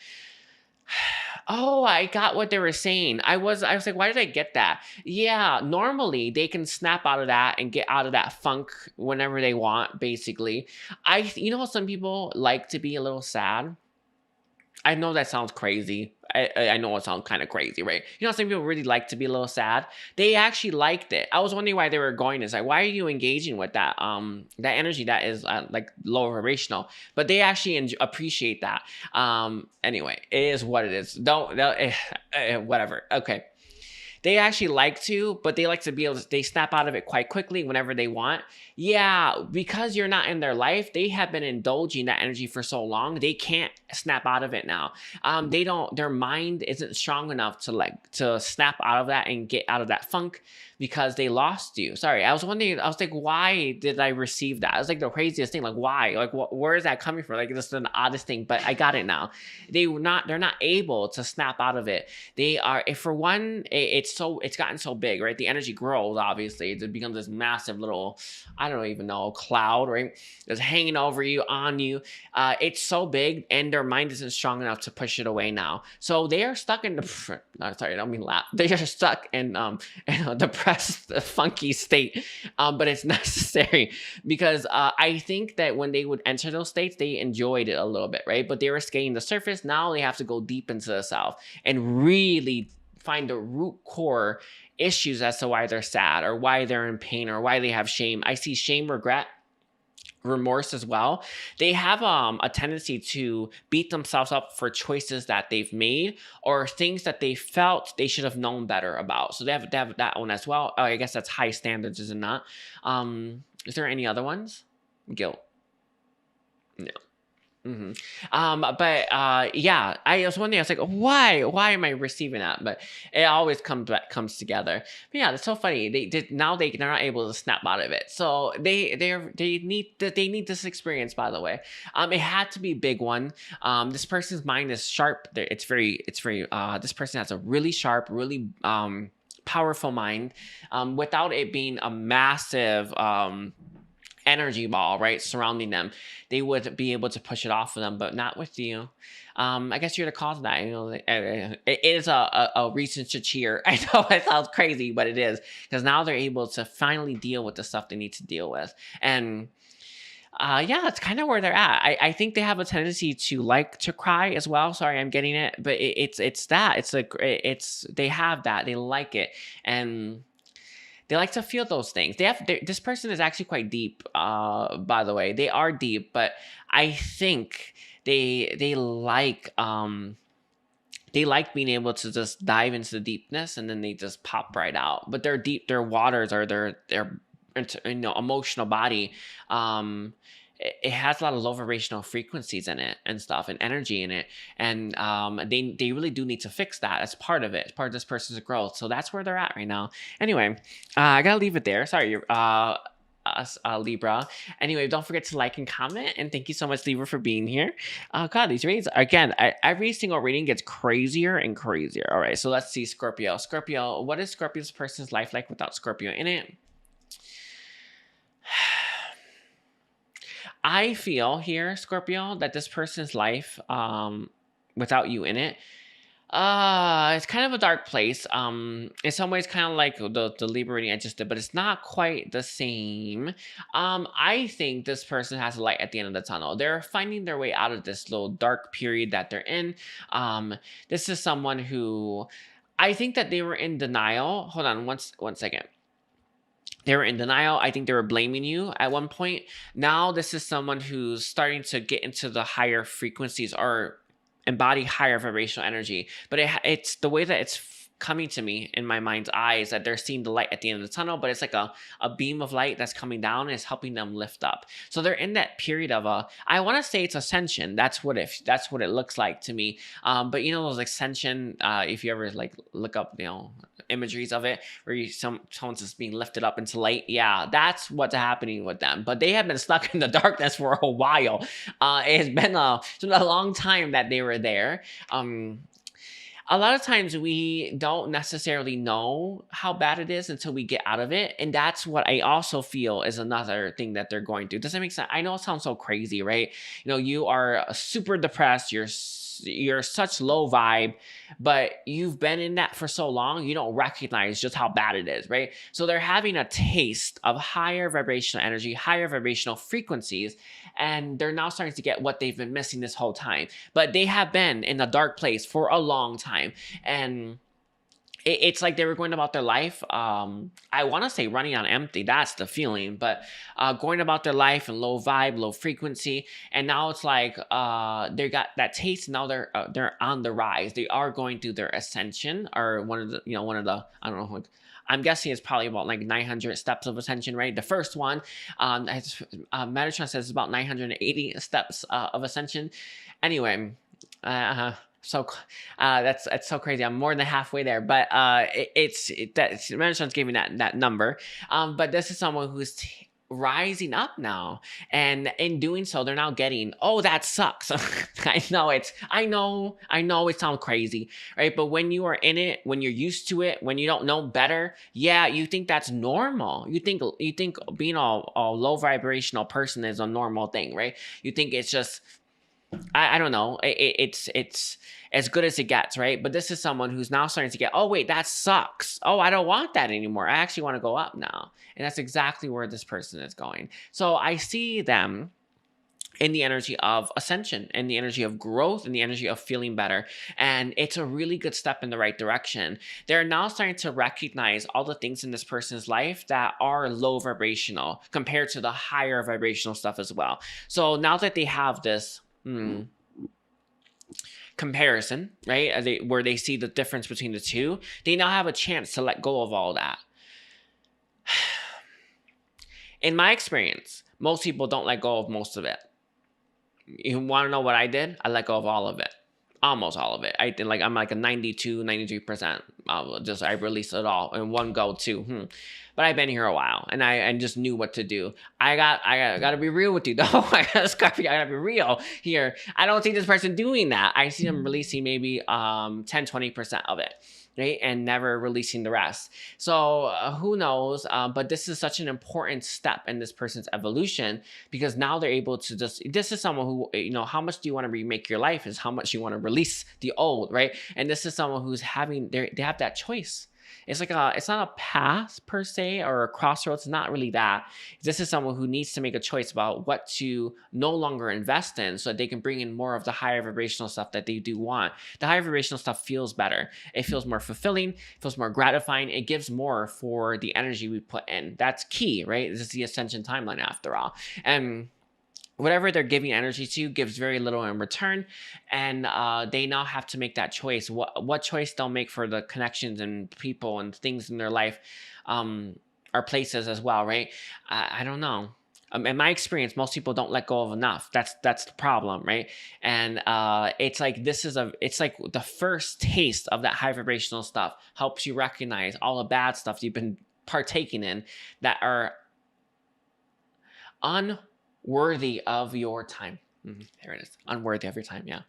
Oh, I got what they were saying. I was like, why did I get that? Yeah, normally they can snap out of that and get out of that funk whenever they want, basically. You know how some people like to be a little sad? I know that sounds crazy. I know it sounds kind of crazy, right? You know, some people really like to be a little sad. They actually liked it. I was wondering why they were going this. Like, why are you engaging with that that energy that is like low vibrational? But they actually appreciate that. Anyway, it is what it is. Don't whatever. Okay. they actually like to, but they like to be able to, they snap out of it quite quickly whenever they want. Yeah, because you're not in their life, they have been indulging that energy for so long, they can't snap out of it now. They don't, their mind isn't strong enough to snap out of that and get out of that funk because they lost you. Sorry, I was wondering, I was like, why did I receive that? It was like the craziest thing. Like, why? Like, where is that coming from? Like, this is the oddest thing, but I got it now. They're not able to snap out of it. They are, if for one, it's gotten so big, right? The energy grows, obviously. It becomes this massive little, I don't even know, cloud, right? It's hanging over you, on you. It's so big, and their mind isn't strong enough to push it away now. So they are stuck in the, no, sorry, I don't mean laugh. They are stuck in a depressed, funky state. But it's necessary because I think that when they would enter those states, they enjoyed it a little bit, right? But they were skating the surface. Now they have to go deep into the self and really find the root core issues as to why they're sad or why they're in pain or why they have shame. I see shame, regret, remorse as well. They have a tendency to beat themselves up for choices that they've made or things that they felt they should have known better about. So they have that one as well. Oh, I guess that's high standards, is it not? Is there any other ones? Guilt. No. Yeah, I was wondering, I was like, why am I receiving that? But it always comes together. But yeah, it's so funny. They're not able to snap out of it. So they need this experience, by the way. It had to be a big one. This person's mind is sharp. It's very this person has a really sharp, really powerful mind, without it being a massive energy ball, right, surrounding them. They would be able to push it off of them, but not with you. I guess you're the cause of that. You know, it is a reason to cheer. I know it sounds crazy, but it is, because now they're able to finally deal with the stuff they need to deal with. And yeah, it's kind of where they're at. I think they have a tendency to like to cry as well. Sorry, I'm getting it, but it's that. They have that. They like it, and they like to feel those things. This person is actually quite deep, by the way. They are deep, but I think they like being able to just dive into the deepness and then they just pop right out. But their waters or their emotional body, it has a lot of low vibrational frequencies in it and stuff and energy in it. And they really do need to fix that. That's part of it. It's part of this person's growth. So that's where they're at right now. Anyway, I gotta leave it there. Sorry, Libra. Anyway, don't forget to like and comment. And thank you so much, Libra, for being here. God, these readings, again, every single reading gets crazier and crazier. All right, so let's see Scorpio. Scorpio, what is Scorpio's person's life like without Scorpio in it? I feel here, Scorpio, that this person's life, without you in it, it's kind of a dark place. In some ways, kind of like the Libra reading I just did, but it's not quite the same. I think this person has a light at the end of the tunnel. They're finding their way out of this little dark period that they're in. This is someone who, I think that they were in denial. Hold on one second. They were in denial. I think they were blaming you at one point. Now this is someone who's starting to get into the higher frequencies or embody higher vibrational energy. But it's the way that it's coming to me in my mind's eyes, that they're seeing the light at the end of the tunnel, but it's like a beam of light that's coming down and it's helping them lift up. So they're in that period of I want to say it's ascension. That's what it looks like to me. But you know, those ascension, if you ever like look up, you know, imageries of it where someone's just being lifted up into light. Yeah, that's what's happening with them. But they have been stuck in the darkness for a while. It has been a long time that they were there. A lot of times we don't necessarily know how bad it is until we get out of it. And that's what I also feel is another thing that they're going through. Does that make sense? I know it sounds so crazy, right? You know, you are super depressed. You're such low vibe, but you've been in that for so long, you don't recognize just how bad it is, right? So they're having a taste of higher vibrational energy, higher vibrational frequencies, and they're now starting to get what they've been missing this whole time. But they have been in a dark place for a long time, and it's like they were going about their life. I want to say running on empty. That's the feeling, but going about their life in low vibe, low frequency, and now it's like they got that taste. Now they're on the rise. They are going through their ascension, or one of the I don't know. I'm guessing it's probably about like 900 steps of ascension, right? The first one, Metatron says it's about 980 steps of ascension. Anyway, so that's so crazy. I'm more than halfway there, but Metatron's giving that number. But this is someone who's rising up now, and in doing so they're now getting, oh, that sucks. I know it sounds crazy, right? But when you are in it, when you're used to it, when you don't know better, yeah, you think that's normal. You think being a low vibrational person is a normal thing, right? You think it's just, I don't know, it's as good as it gets, right? But this is someone who's now starting to get, oh wait, that sucks. Oh, I don't want that anymore. I actually want to go up now. And that's exactly where this person is going. So I see them in the energy of ascension, in the energy of growth, in the energy of feeling better. And it's a really good step in the right direction. They're now starting to recognize all the things in this person's life that are low vibrational compared to the higher vibrational stuff as well. So now that they have this comparison, right, where they see the difference between the two, they now have a chance to let go of all that. In my experience, most people don't let go of most of it. You want to know what I did? I let go of all of it. Almost all of it. I'm like a 92, 93%. I released it all in one go too. But I've been here a while, and I just knew what to do. I gotta be real with you though. I gotta be real here. I don't see this person doing that. I see them releasing maybe 10-20% of it, right, and never releasing the rest. So who knows? But this is such an important step in this person's evolution, because now they're able to this is someone who, how much do you want to remake your life is how much you want to release the old, right? And this is someone who's they have that choice. It's like it's not a path per se or a crossroads. It's not really that. This is someone who needs to make a choice about what to no longer invest in, so that they can bring in more of the higher vibrational stuff that they do want. The higher vibrational stuff feels better. It feels more fulfilling. It feels more gratifying. It gives more for the energy we put in. That's key, right? This is the ascension timeline after all. And whatever they're giving energy to gives very little in return, and they now have to make that choice. What choice they'll make for the connections and people and things in their life, or places as well, right? I don't know. In my experience, most people don't let go of enough. That's the problem, right? And it's like it's like the first taste of that high vibrational stuff helps you recognize all the bad stuff you've been partaking in that are unworthy of your time. There it is. Unworthy of your time. Yeah.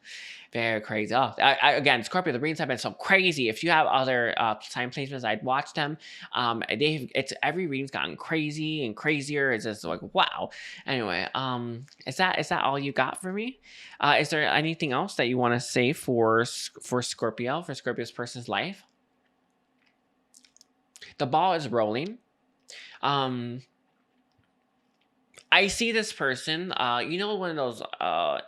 Very crazy. Oh, again, Scorpio, the readings have been so crazy. If you have other time placements, I'd watch them. Every reading's gotten crazy and crazier. It's just like, wow. Anyway, is that all you got for me? Is there anything else that you want to say for Scorpio, for Scorpio's person's life? The ball is rolling. I see this person, one of those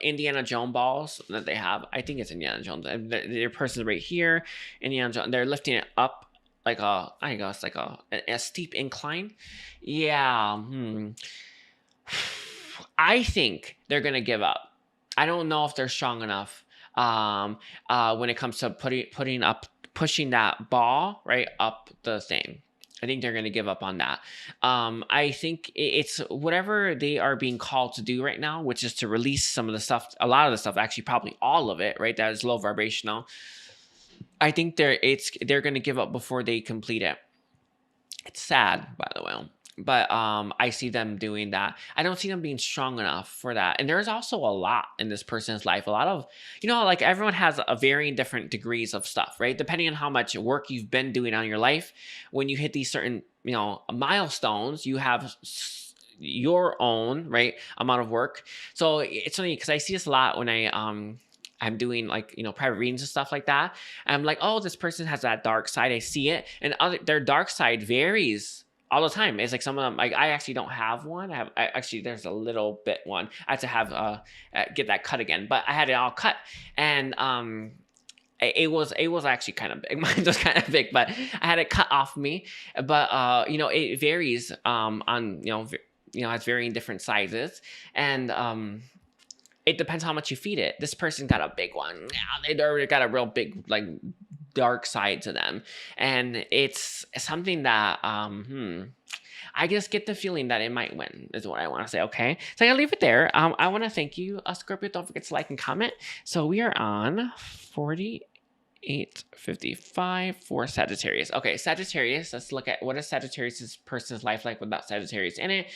Indiana Jones balls that they have. I think it's Indiana Jones. Their person's right here, Indiana Jones. They're lifting it up like a steep incline. Yeah. I think they're gonna give up. I don't know if they're strong enough when it comes to pushing that ball right up the thing. I think they're going to give up on that. I think it's whatever they are being called to do right now, which is to release some of the stuff, a lot of the stuff, actually probably all of it, right? That is low vibrational. I think they're going to give up before they complete it. It's sad, by the way. But I see them doing that. I don't see them being strong enough for that. And there's also a lot in this person's life. A lot of, like everyone has a varying different degrees of stuff, right? Depending on how much work you've been doing on your life, when you hit these certain, milestones, you have your own, right, amount of work. So it's funny because I see this a lot when I'm doing private readings and stuff like that. I'm like, oh, this person has that dark side. I see it. And their dark side varies all the time. It's like some of them, like I actually don't have one. Actually, there's a little bit one. I had to have get that cut again, but I had it all cut. And it was actually kind of big. Mine was kind of big, but I had it cut off me. But it varies on has varying different sizes, and it depends how much you feed it. This person got a big one. Yeah, they already got a real big, like, dark side to them, and it's something that I just get the feeling that it might win, is what I want to say. Okay, so I'll leave it there. I want to thank you, Scorpio. Don't forget to like and comment. So we are on 48:55 for Sagittarius. Okay, Sagittarius. Let's look at what is Sagittarius' person's life like without Sagittarius in it.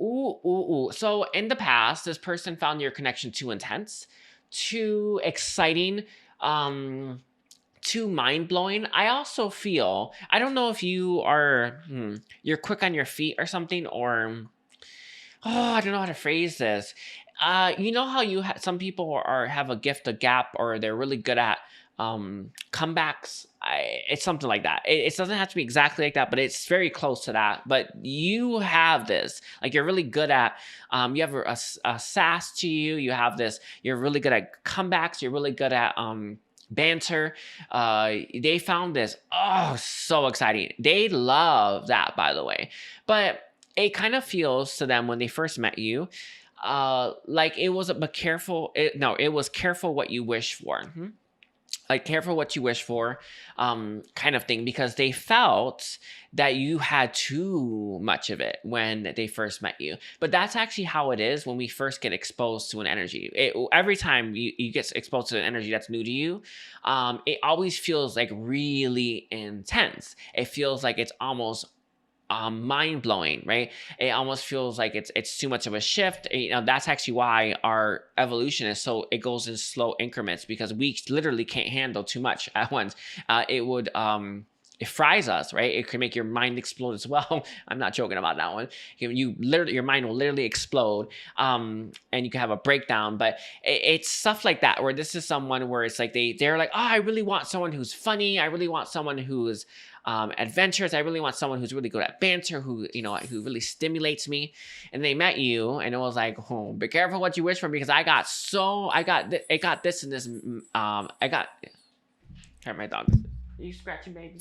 Ooh. So in the past, this person found your connection too intense, too exciting, too mind-blowing. I also feel, I don't know if you are you're quick on your feet or something, or I don't know how to phrase this. You know how some people have a gift of gap, or they're really good at comebacks. It's something like that. It doesn't have to be exactly like that, but it's very close to that. But you have this, like, you're really good at, you have a sass to you. You have this, you're really good at comebacks. You're really good at banter. They found this, so exciting. They love that, by the way. But it kind of feels to them when they first met you, like it was it was careful what you wish for. Like, careful what you wish for, kind of thing, because they felt that you had too much of it when they first met you. But that's actually how it is when we first get exposed to an energy. Every time you get exposed to an energy that's new to you, it always feels like really intense. It feels like it's almost mind-blowing, right? It almost feels like it's too much of a shift. That's actually why our evolution is it goes in slow increments, because we literally can't handle too much at once. It fries us, right? It can make your mind explode as well. I'm not joking about that one. Your mind will literally explode, and you can have a breakdown. But it's stuff like that, where this is someone where it's like they're like, I really want someone who's funny. I really want someone who's adventurous. I really want someone who's really good at banter, who really stimulates me. And they met you, and it was like, be careful what you wish for, because I got this and this. Sorry, my dog. Are you scratching, baby?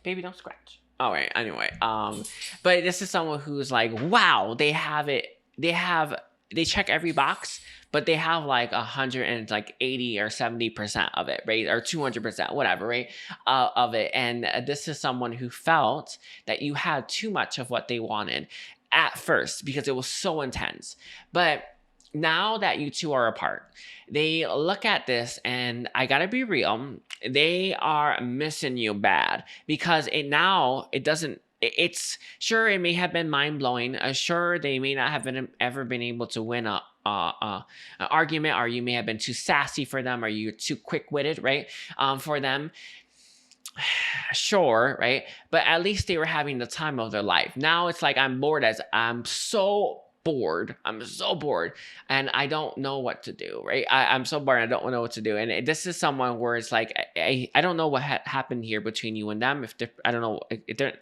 Baby, don't scratch. All right. Anyway, but this is someone who's like, wow, they have it. They check every box, but they have like 180 or 70% of it, right? Or 200%, whatever, right? Of it. And this is someone who felt that you had too much of what they wanted at first, because it was so intense. But now that you two are apart, they look at this, and I gotta be real, they are missing you bad, because it's sure, it may have been mind-blowing. Sure, they may not have ever been able to win an argument, or you may have been too sassy for them, or you're too quick-witted, right? For them. Sure, right? But at least they were having the time of their life. Now it's like, I'm so bored, and I don't know what to do, right? I'm so bored, I don't know what to do. And this is someone where it's like, I don't know what happened here between you and them. I don't know if they're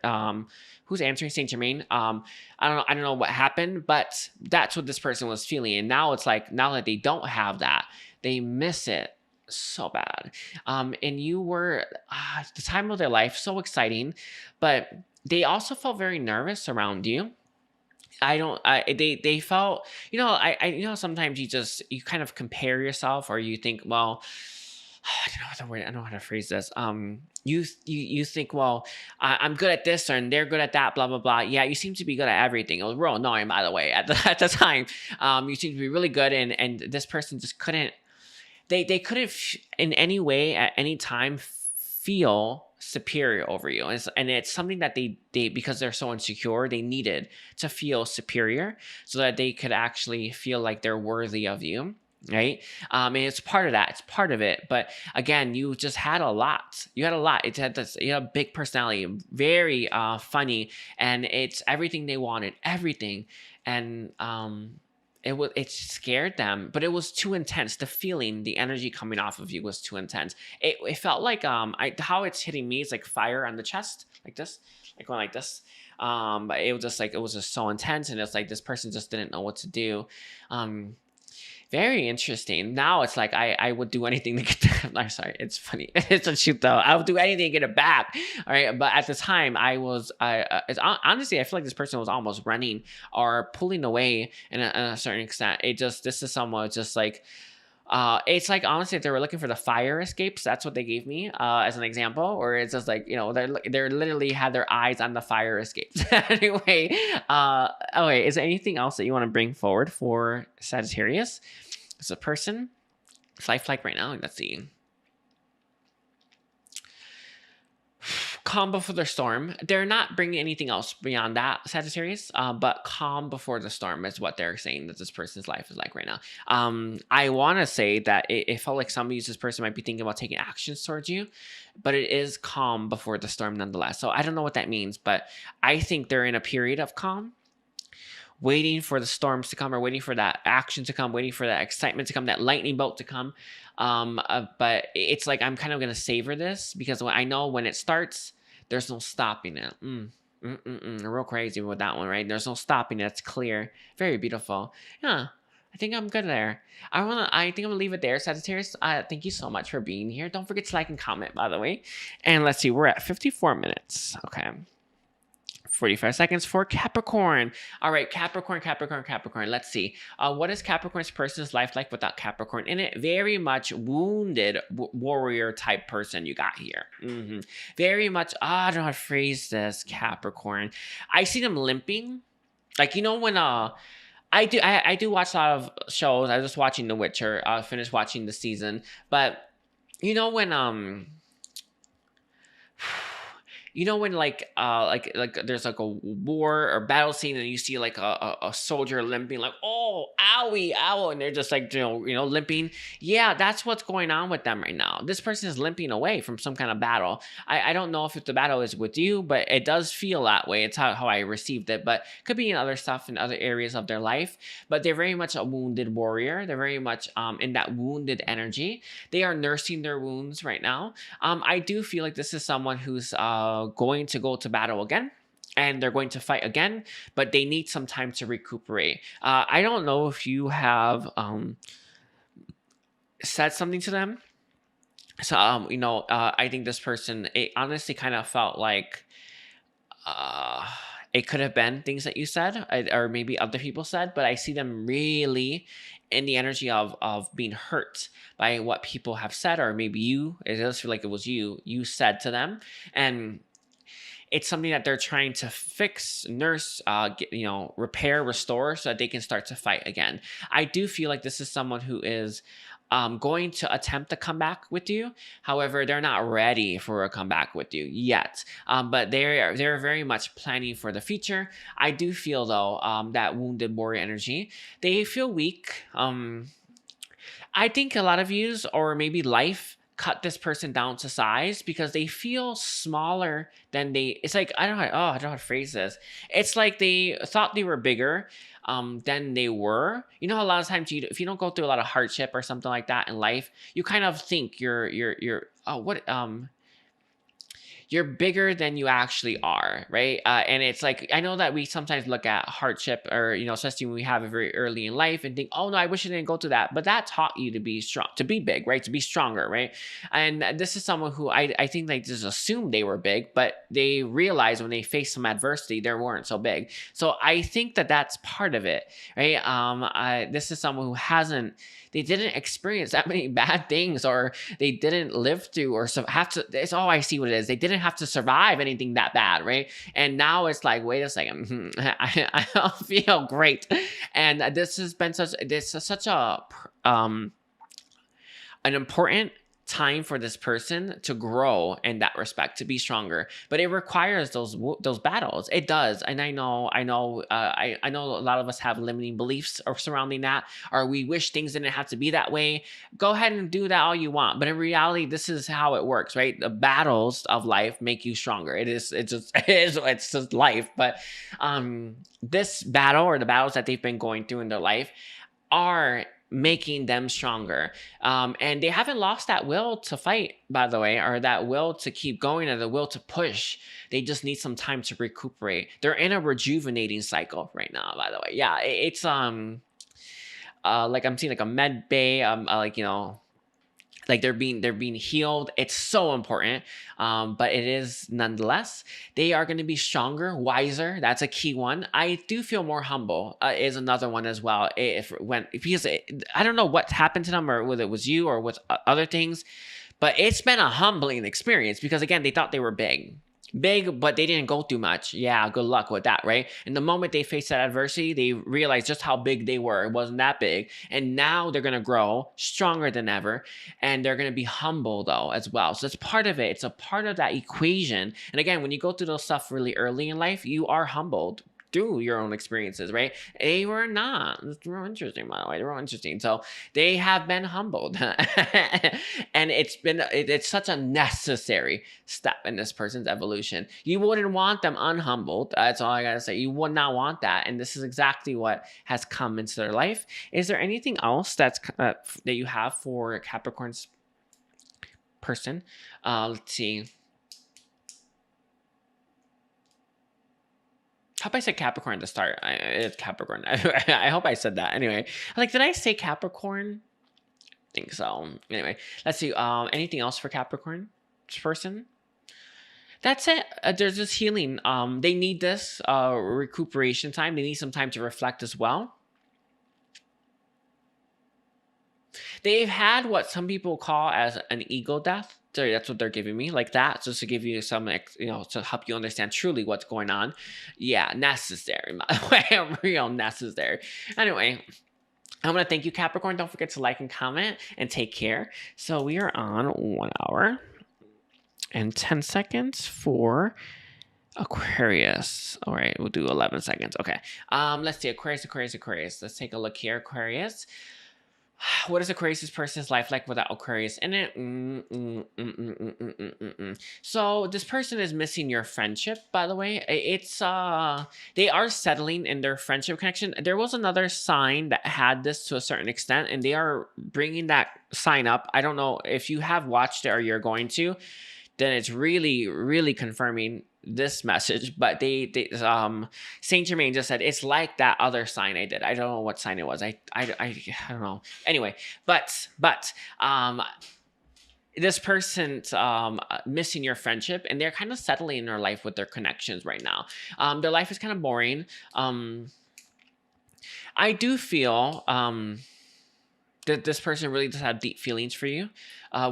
who's answering, Saint Germain. I don't know what happened, but that's what this person was feeling. And now it's like, now that they don't have that, they miss it so bad. And you were the time of their life, so exciting, but they also felt very nervous around you. They felt, sometimes you kind of compare yourself, or you think, well, I don't know how to phrase this. You think, well, I'm good at this, and they're good at that, blah, blah, blah. Yeah, you seem to be good at everything. It was real annoying, by the way, at the time. You seem to be really good, and this person just couldn't, they couldn't in any way at any time feel superior over you. And it's something that they because they're so insecure, they needed to feel superior so that they could actually feel like they're worthy of you, right? And it's part of that, it's part of it. But again, you just had a lot. You had a big personality, very funny, and it's everything they wanted, everything. And it scared them, but it was too intense. The feeling, the energy coming off of you was too intense. It felt like how it's hitting me is like fire on the chest, like this, like going like this. But it was just so intense, and it's like this person just didn't know what to do. Very interesting. Now it's like I would do anything to get that. I'm sorry, it's funny. It's a shoot though. I would do anything to get it back. All right, but at the time honestly, I feel like this person was almost running or pulling away in a certain extent. This is someone just like. It's like honestly, if they were looking for the fire escapes, that's what they gave me as an example. Or it's just like, you know, they're literally had their eyes on the fire escapes. Anyway, okay, is there anything else that you want to bring forward for Sagittarius? It's a person. It's life like right now. Let's see. Calm before the storm. They're not bringing anything else beyond that, Sagittarius, but calm before the storm is what they're saying that this person's life is like right now. I want to say that it felt like some of this person might be thinking about taking actions towards you, but it is calm before the storm nonetheless. So I don't know what that means, but I think they're in a period of calm, waiting for the storms to come, or waiting for that action to come, waiting for that excitement to come, that lightning bolt to come. But it's like I'm kind of going to savor this because I know when it starts, there's no stopping it. Real crazy with that one, right? There's no stopping it. It's clear. Very beautiful. Yeah, I think I'm good there. I think I'm gonna leave it there, Sagittarius. Thank you so much for being here. Don't forget to like and comment, by the way. And let's see, we're at 54 minutes. Okay. 45 seconds for Capricorn. All right, Capricorn. Let's see. What is Capricorn's person's life like without Capricorn in it? Very much wounded warrior type person you got here. Very much, I don't know how to phrase this, Capricorn. I see them limping. Like, you know, when I do watch a lot of shows. I was just watching The Witcher. I finished watching the season. But you know when you know when like there's like a war or battle scene and you see like a soldier limping, like, oh, owie, ow, and they're just like, you know, limping. Yeah, that's what's going on with them right now. This person is limping away from some kind of battle. I don't know if the battle is with you, but it does feel that way. It's how I received it, but could be in other stuff in other areas of their life. But they're very much a wounded warrior. They're very much in that wounded energy. They are nursing their wounds right now. I do feel like this is someone who's going to go to battle again, and they're going to fight again, but they need some time to recuperate. I don't know if you have said something to them. So, you know, I think this person, it honestly kind of felt like it could have been things that you said or maybe other people said, but I see them really in the energy of being hurt by what people have said, or maybe it does feel like it was you said to them. And it's something that they're trying to fix, nurse, repair, restore, so that they can start to fight again. I do feel like this is someone who is going to attempt to come back with you. However, they're not ready for a comeback with you yet. But they're very much planning for the future. I do feel though that wounded warrior energy. They feel weak. I think a lot of yous, or maybe life, cut this person down to size because they feel smaller than it's like, I don't know how to phrase this. It's like they thought they were bigger than they were. You know, a lot of times if you don't go through a lot of hardship or something like that in life, you kind of think you're bigger than you actually are, right? And it's like, I know that we sometimes look at hardship, or, you know, especially when we have it very early in life, and think, oh no, I wish I didn't go through that. But that taught you to be strong, to be big, right? To be stronger, right? And this is someone who I think they just assumed they were big, but they realized when they faced some adversity, they weren't so big. So I think that that's part of it, right? This is someone who they didn't experience that many bad things, or they didn't live through or have to. It's all I see what it is. They didn't have to survive anything that bad, right? And now it's like, wait a second, I don't feel great. And this has been such an important time for this person to grow in that respect, to be stronger. But it requires those battles. It does. And I know a lot of us have limiting beliefs surrounding that, or we wish things didn't have to be that way. Go ahead and do that all you want. But in reality, this is how it works, right? The battles of life make you stronger. It's just life. But this battle, or the battles that they've been going through in their life, are making them stronger. And they haven't lost that will to fight, by the way, or that will to keep going, or the will to push. They just need some time to recuperate. They're in a rejuvenating cycle right now, by the way. Yeah, it's like I'm seeing like a med bay, like, you know, like they're being healed. It's so important, but it is nonetheless. They are going to be stronger, wiser. That's a key one. I do feel more humble, is another one as well. Because I don't know what happened to them, or whether it was you or with other things, but it's been a humbling experience, because again, they thought they were big, but they didn't go through much. Yeah, good luck with that, right? And the moment they faced that adversity, they realized just how big they were. It wasn't that big. And now they're going to grow stronger than ever. And they're going to be humble, though, as well. So it's part of it. It's a part of that equation. And again, when you go through those stuff really early in life, you are humbled through your own experiences, right? They were not. It's real interesting, by the way. They're real interesting. So they have been humbled. And it's such a necessary step in this person's evolution. You wouldn't want them unhumbled. That's all I gotta say. You would not want that. And this is exactly what has come into their life. Is there anything else that you have for Capricorn's person? Let's see. I hope I said Capricorn at the start. It's Capricorn. I hope I said that. Anyway, like, did I say Capricorn? I think so. Anyway, let's see. Anything else for Capricorn person? That's it. There's this healing. They need this recuperation time. They need some time to reflect as well. They've had what some people call as an ego death. Sorry, that's what they're giving me, like that, just to give you some, you know, to help you understand truly what's going on. Yeah, necessary, by the way, real necessary. Anyway, I want to thank you, Capricorn. Don't forget to like and comment, and take care. So we are on 1 hour and 10 seconds for Aquarius. All right, we'll do 11 seconds. Okay. Let's see, Aquarius. Let's take a look here, Aquarius. What is Aquarius' person's life like without Aquarius in it? So this person is missing your friendship, by the way. It's they are settling in their friendship connection. There was another sign that had this to a certain extent, and they are bringing that sign up. I don't know if you have watched it or you're going to, then it's really, really confirming this message. But they Saint Germain just said it's like that other sign I did. I don't know what sign it was. I don't know. Anyway, but this person's missing your friendship, and they're kind of settling in their life with their connections right now. Their life is kind of boring. I do feel that this person really does have deep feelings for you.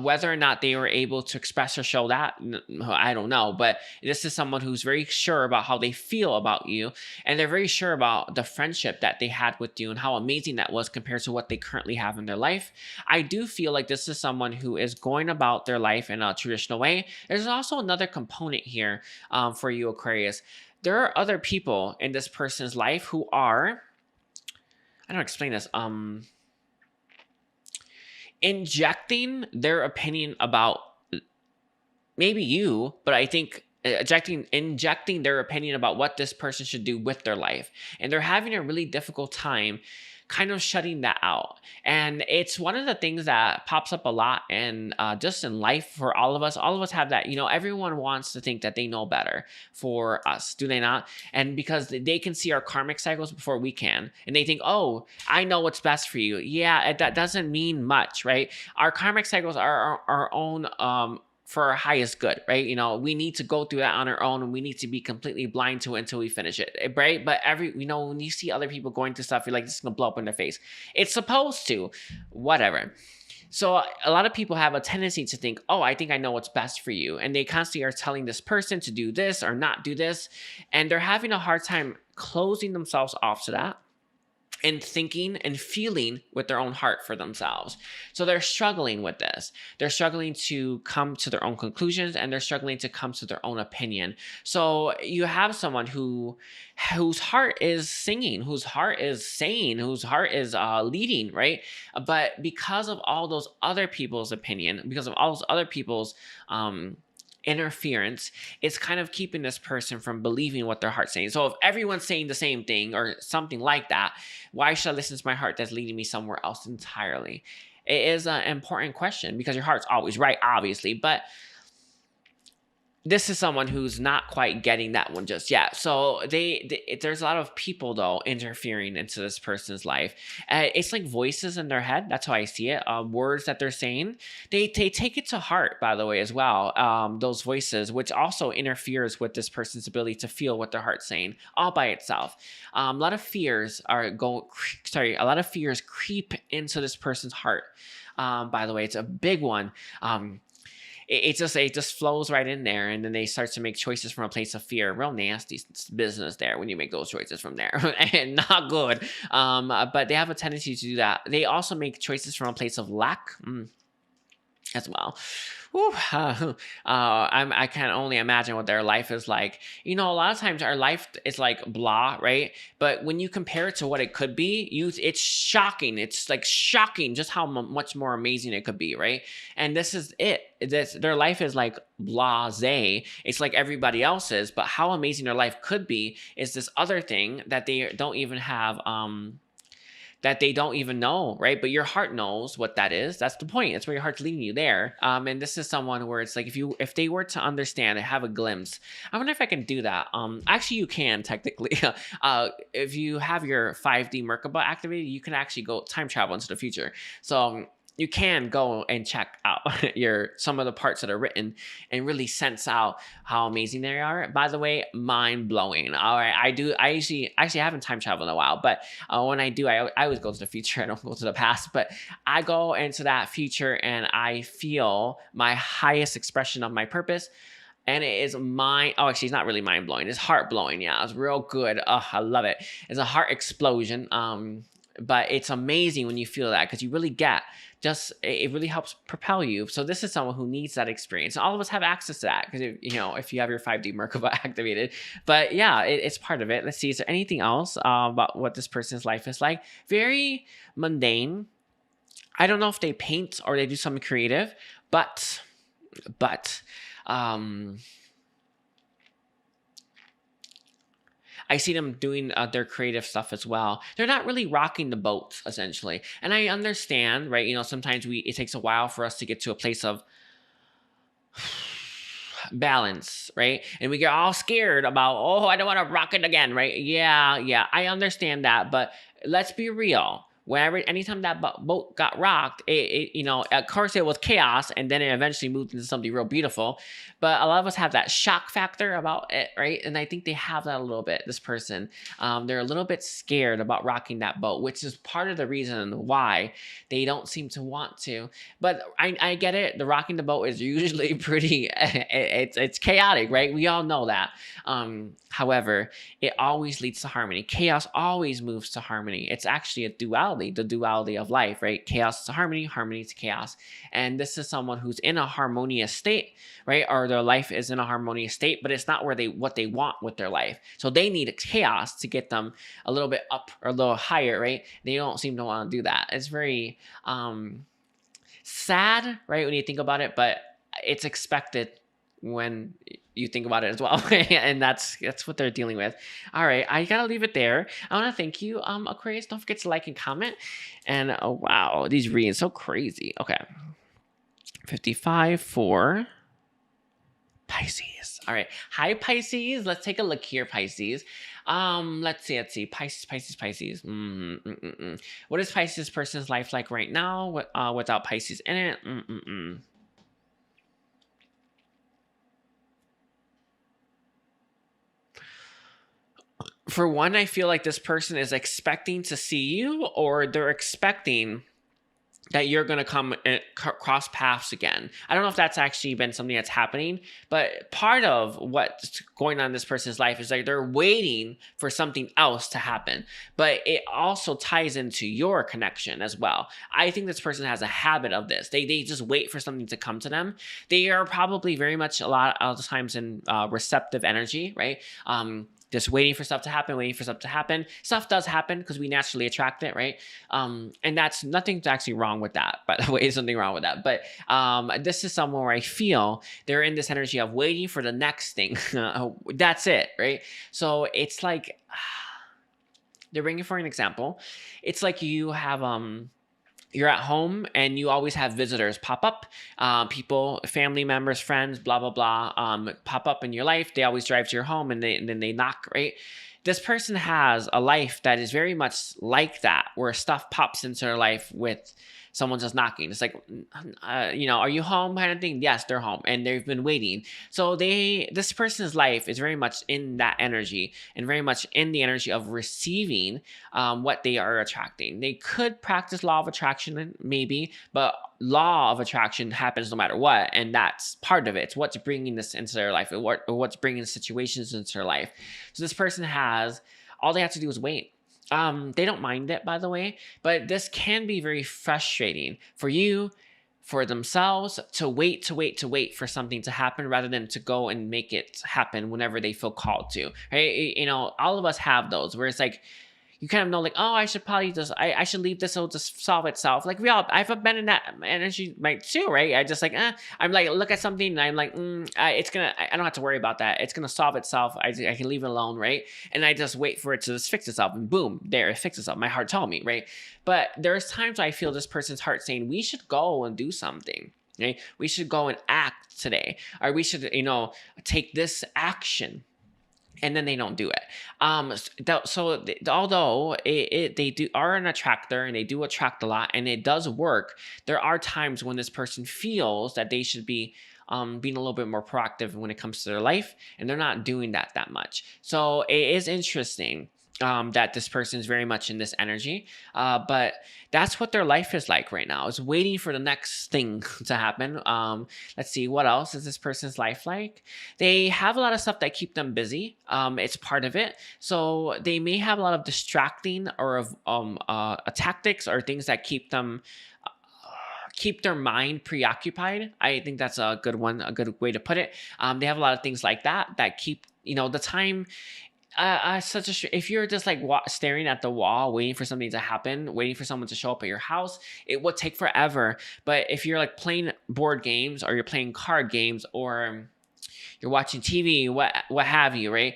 Whether or not they were able to express or show that, I don't know. But this is someone who's very sure about how they feel about you. And they're very sure about the friendship that they had with you and how amazing that was compared to what they currently have in their life. I do feel like this is someone who is going about their life in a traditional way. There's also another component here for you, Aquarius. There are other people in this person's life who are, I don't explain this, injecting their opinion about maybe you, but I think injecting their opinion about what this person should do with their life. And they're having a really difficult time kind of shutting that out. And it's one of the things that pops up a lot and just in life for all of us. All of us have that, you know, everyone wants to think that they know better for us, do they not? And because they can see our karmic cycles before we can, and they think, oh, I know what's best for you. Yeah, that doesn't mean much, right? Our karmic cycles are our own for our highest good, right? You know, we need to go through that on our own, and we need to be completely blind to it until we finish it, right? But when you see other people going through stuff, you're like, this is gonna blow up in their face. It's supposed to, whatever. So a lot of people have a tendency to think, oh, I think I know what's best for you. And they constantly are telling this person to do this or not do this. And they're having a hard time closing themselves off to that and thinking and feeling with their own heart for themselves. So they're struggling with this. They're struggling to come to their own conclusions, and they're struggling to come to their own opinion. So you have someone whose heart is singing, whose heart is saying, whose heart is leading, right? But because of all those other people's opinion, because of all those other people's interference, it's kind of keeping this person from believing what their heart's saying. So if everyone's saying the same thing or something like that, why should I listen to my heart that's leading me somewhere else entirely? It is an important question, because your heart's always right, obviously, but this is someone who's not quite getting that one just yet. So there's a lot of people though interfering into this person's life. It's like voices in their head. That's how I see it. Words that they're saying, they take it to heart, by the way, as well. Those voices, which also interferes with this person's ability to feel what their heart's saying all by itself. A lot of fears a lot of fears creep into this person's heart. By the way, it's a big one. It just flows right in there, and then they start to make choices from a place of fear. Real nasty business there when you make those choices from there, and not good. But they have a tendency to do that. They also make choices from a place of lack. As well. I can only imagine what their life is like. A lot of times our life is like blah, right? But when you compare it to what it could be, it's shocking. It's like shocking just how much more amazing it could be, right? And this is it. Their life is like blasé. It's like everybody else's, but how amazing their life could be is this other thing that they don't even have. That they don't even know, right? But your heart knows what that is. That's the point. That's where your heart's leading you there. And this is someone where it's like if they were to understand and have a glimpse. I wonder if I can do that. Actually, you can technically. If you have your 5D Merkaba activated, you can actually go time travel into the future. So you can go and check out some of the parts that are written and really sense out how amazing they are. By the way, mind blowing. All right, I actually haven't time traveled in a while, but when I do, I always go to the future. I don't go to the past, but I go into that future and I feel my highest expression of my purpose. And it is actually, it's not really mind blowing. It's heart blowing. Yeah, it's real good. Oh, I love it. It's a heart explosion. But it's amazing when you feel that, because you really get it really helps propel you. So this is someone who needs that experience. And all of us have access to that because if you have your 5D Merkaba activated. But yeah, it's part of it. Let's see. Is there anything else about what this person's life is like? Very mundane. I don't know if they paint or they do something creative, but I see them doing their creative stuff as well. They're not really rocking the boat, essentially. And I understand, right? Sometimes it takes a while for us to get to a place of balance, right? And we get all scared about, I don't want to rock it again, right? Yeah, I understand that. But let's be real. Anytime that boat got rocked, of course it was chaos, and then it eventually moved into something real beautiful. But a lot of us have that shock factor about it, right? And I think they have that a little bit, this person. They're a little bit scared about rocking that boat, which is part of the reason why they don't seem to want to. But I get it. The rocking the boat is usually pretty, it's chaotic, right? We all know that. However, it always leads to harmony. Chaos always moves to harmony. It's actually a duality, the duality of life, right? Chaos to harmony, harmony to chaos. And this is someone who's in a harmonious state, right? Or their life is in a harmonious state, but it's not what they want with their life. So they need chaos to get them a little bit up or a little higher, right? They don't seem to want to do that. It's very sad, right? When you think about it, but it's expected when you think about it as well. And that's what they're dealing with. All right, I gotta leave it there. I want to thank you, Aquarius. Don't forget to like and comment. And wow, these readings so crazy. Okay, 55 for Pisces. All right, hi Pisces. Let's take a look here, Pisces. Let's see. Pisces. What is Pisces person's life like right now? Without Pisces in it. For one, I feel like this person is expecting to see you, or they're expecting that you're going to come and cross paths again. I don't know if that's actually been something that's happening, but part of what's going on in this person's life is like they're waiting for something else to happen. But it also ties into your connection as well. I think this person has a habit of this. They just wait for something to come to them. They are probably very much a lot of the times in receptive energy, right? Just waiting for stuff to happen. Stuff does happen because we naturally attract it, right? And that's nothing's actually wrong with that. By the way, there's something wrong with that. But this is somewhere where I feel they're in this energy of waiting for the next thing. That's it, right? So it's like, they're bringing for an example. It's like you have you're at home and you always have visitors pop up, people, family members, friends, blah, blah, blah, pop up in your life. They always drive to your home and then they knock, right? This person has a life that is very much like that, where stuff pops into their life with someone just knocking. It's like, are you home kind of thing? Yes, they're home and they've been waiting. So this person's life is very much in that energy and very much in the energy of receiving what they are attracting. They could practice law of attraction maybe, but law of attraction happens no matter what, and that's part of it. It's what's bringing this into their life, or what's bringing situations into their life. So this person all they have to do is wait. They don't mind it, by the way, but this can be very frustrating for you, for themselves, to wait for something to happen rather than to go and make it happen whenever they feel called to, right? All of us have those where it's like, you kind of know, like, oh, I should probably I should leave this, it'll just solve itself. Like, I've been in that energy, like, too, right? I just, like, I'm like, look at something, and I'm like, I don't have to worry about that. It's going to solve itself. I can leave it alone, right? And I just wait for it to just fix itself, and boom, there, it fixes itself. My heart told me, right? But there's times I feel this person's heart saying, we should go and do something. Okay? We should go and act today, or we should, take this action. And then they don't do it. Although they are an attractor and they do attract a lot and it does work, there are times when this person feels that they should be being a little bit more proactive when it comes to their life, and they're not doing that much. So it is interesting that this person is very much in this energy, but that's what their life is like right now, is waiting for the next thing to happen. Let's see, what else is this person's life like? They have a lot of stuff that keep them busy. It's part of it. So they may have a lot of distracting or tactics or things that keep their mind preoccupied. I think that's a good one, a good way to put it. They have a lot of things like that keep, the time. If you're just like staring at the wall, waiting for something to happen, waiting for someone to show up at your house, it would take forever. But if you're like playing board games, or you're playing card games, or you're watching TV, what have you, right?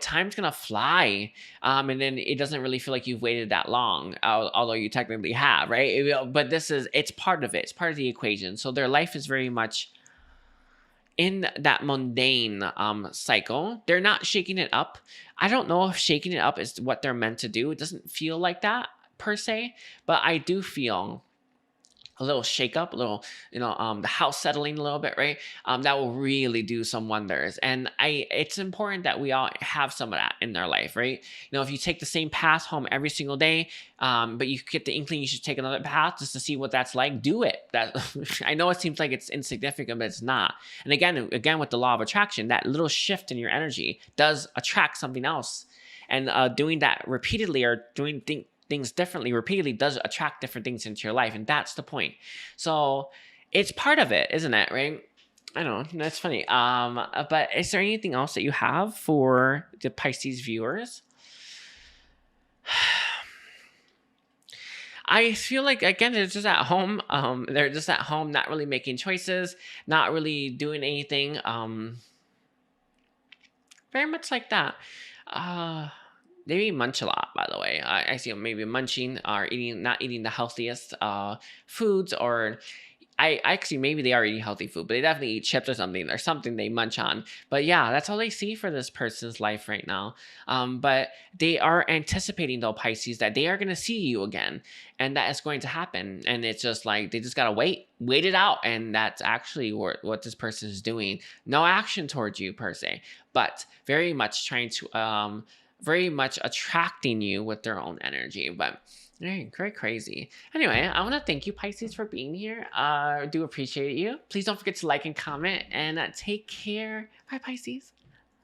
Time's gonna fly, and then it doesn't really feel like you've waited that long, although you technically have, right? But it's part of it. It's part of the equation. So their life is very much in that mundane cycle. They're not shaking it up. I don't know if shaking it up is what they're meant to do. It doesn't feel like that per se, but I do feel a little shake up, a little, the house settling a little bit, right? That will really do some wonders. And it's important that we all have some of that in our life, right? If you take the same path home every single day, but you get the inkling you should take another path just to see what that's like, do it. I know it seems like it's insignificant, but it's not. And again, with the law of attraction, that little shift in your energy does attract something else. And doing that repeatedly, or doing things differently repeatedly, does attract different things into your life, and that's the point. So it's part of it, isn't it, right? I don't know, that's funny. But is there anything else that you have for the Pisces viewers? I feel like, again, they're just at home. They're just at home, not really making choices, not really doing anything. Very much like that. They munch a lot, by the way. I see them maybe munching or not eating the healthiest foods, or I actually, maybe they are eating healthy food, but they definitely eat chips or something they munch on. But yeah, that's all they see for this person's life right now. But they are anticipating, though, Pisces, that they are going to see you again, and that is going to happen. And it's just like, they just got to wait it out. And that's actually what this person is doing. No action towards you per se, but very much trying to, very much attracting you with their own energy. But very crazy. Anyway, I want to thank you, Pisces, for being here. I do appreciate you. Please don't forget to like and comment, and take care. Bye, Pisces.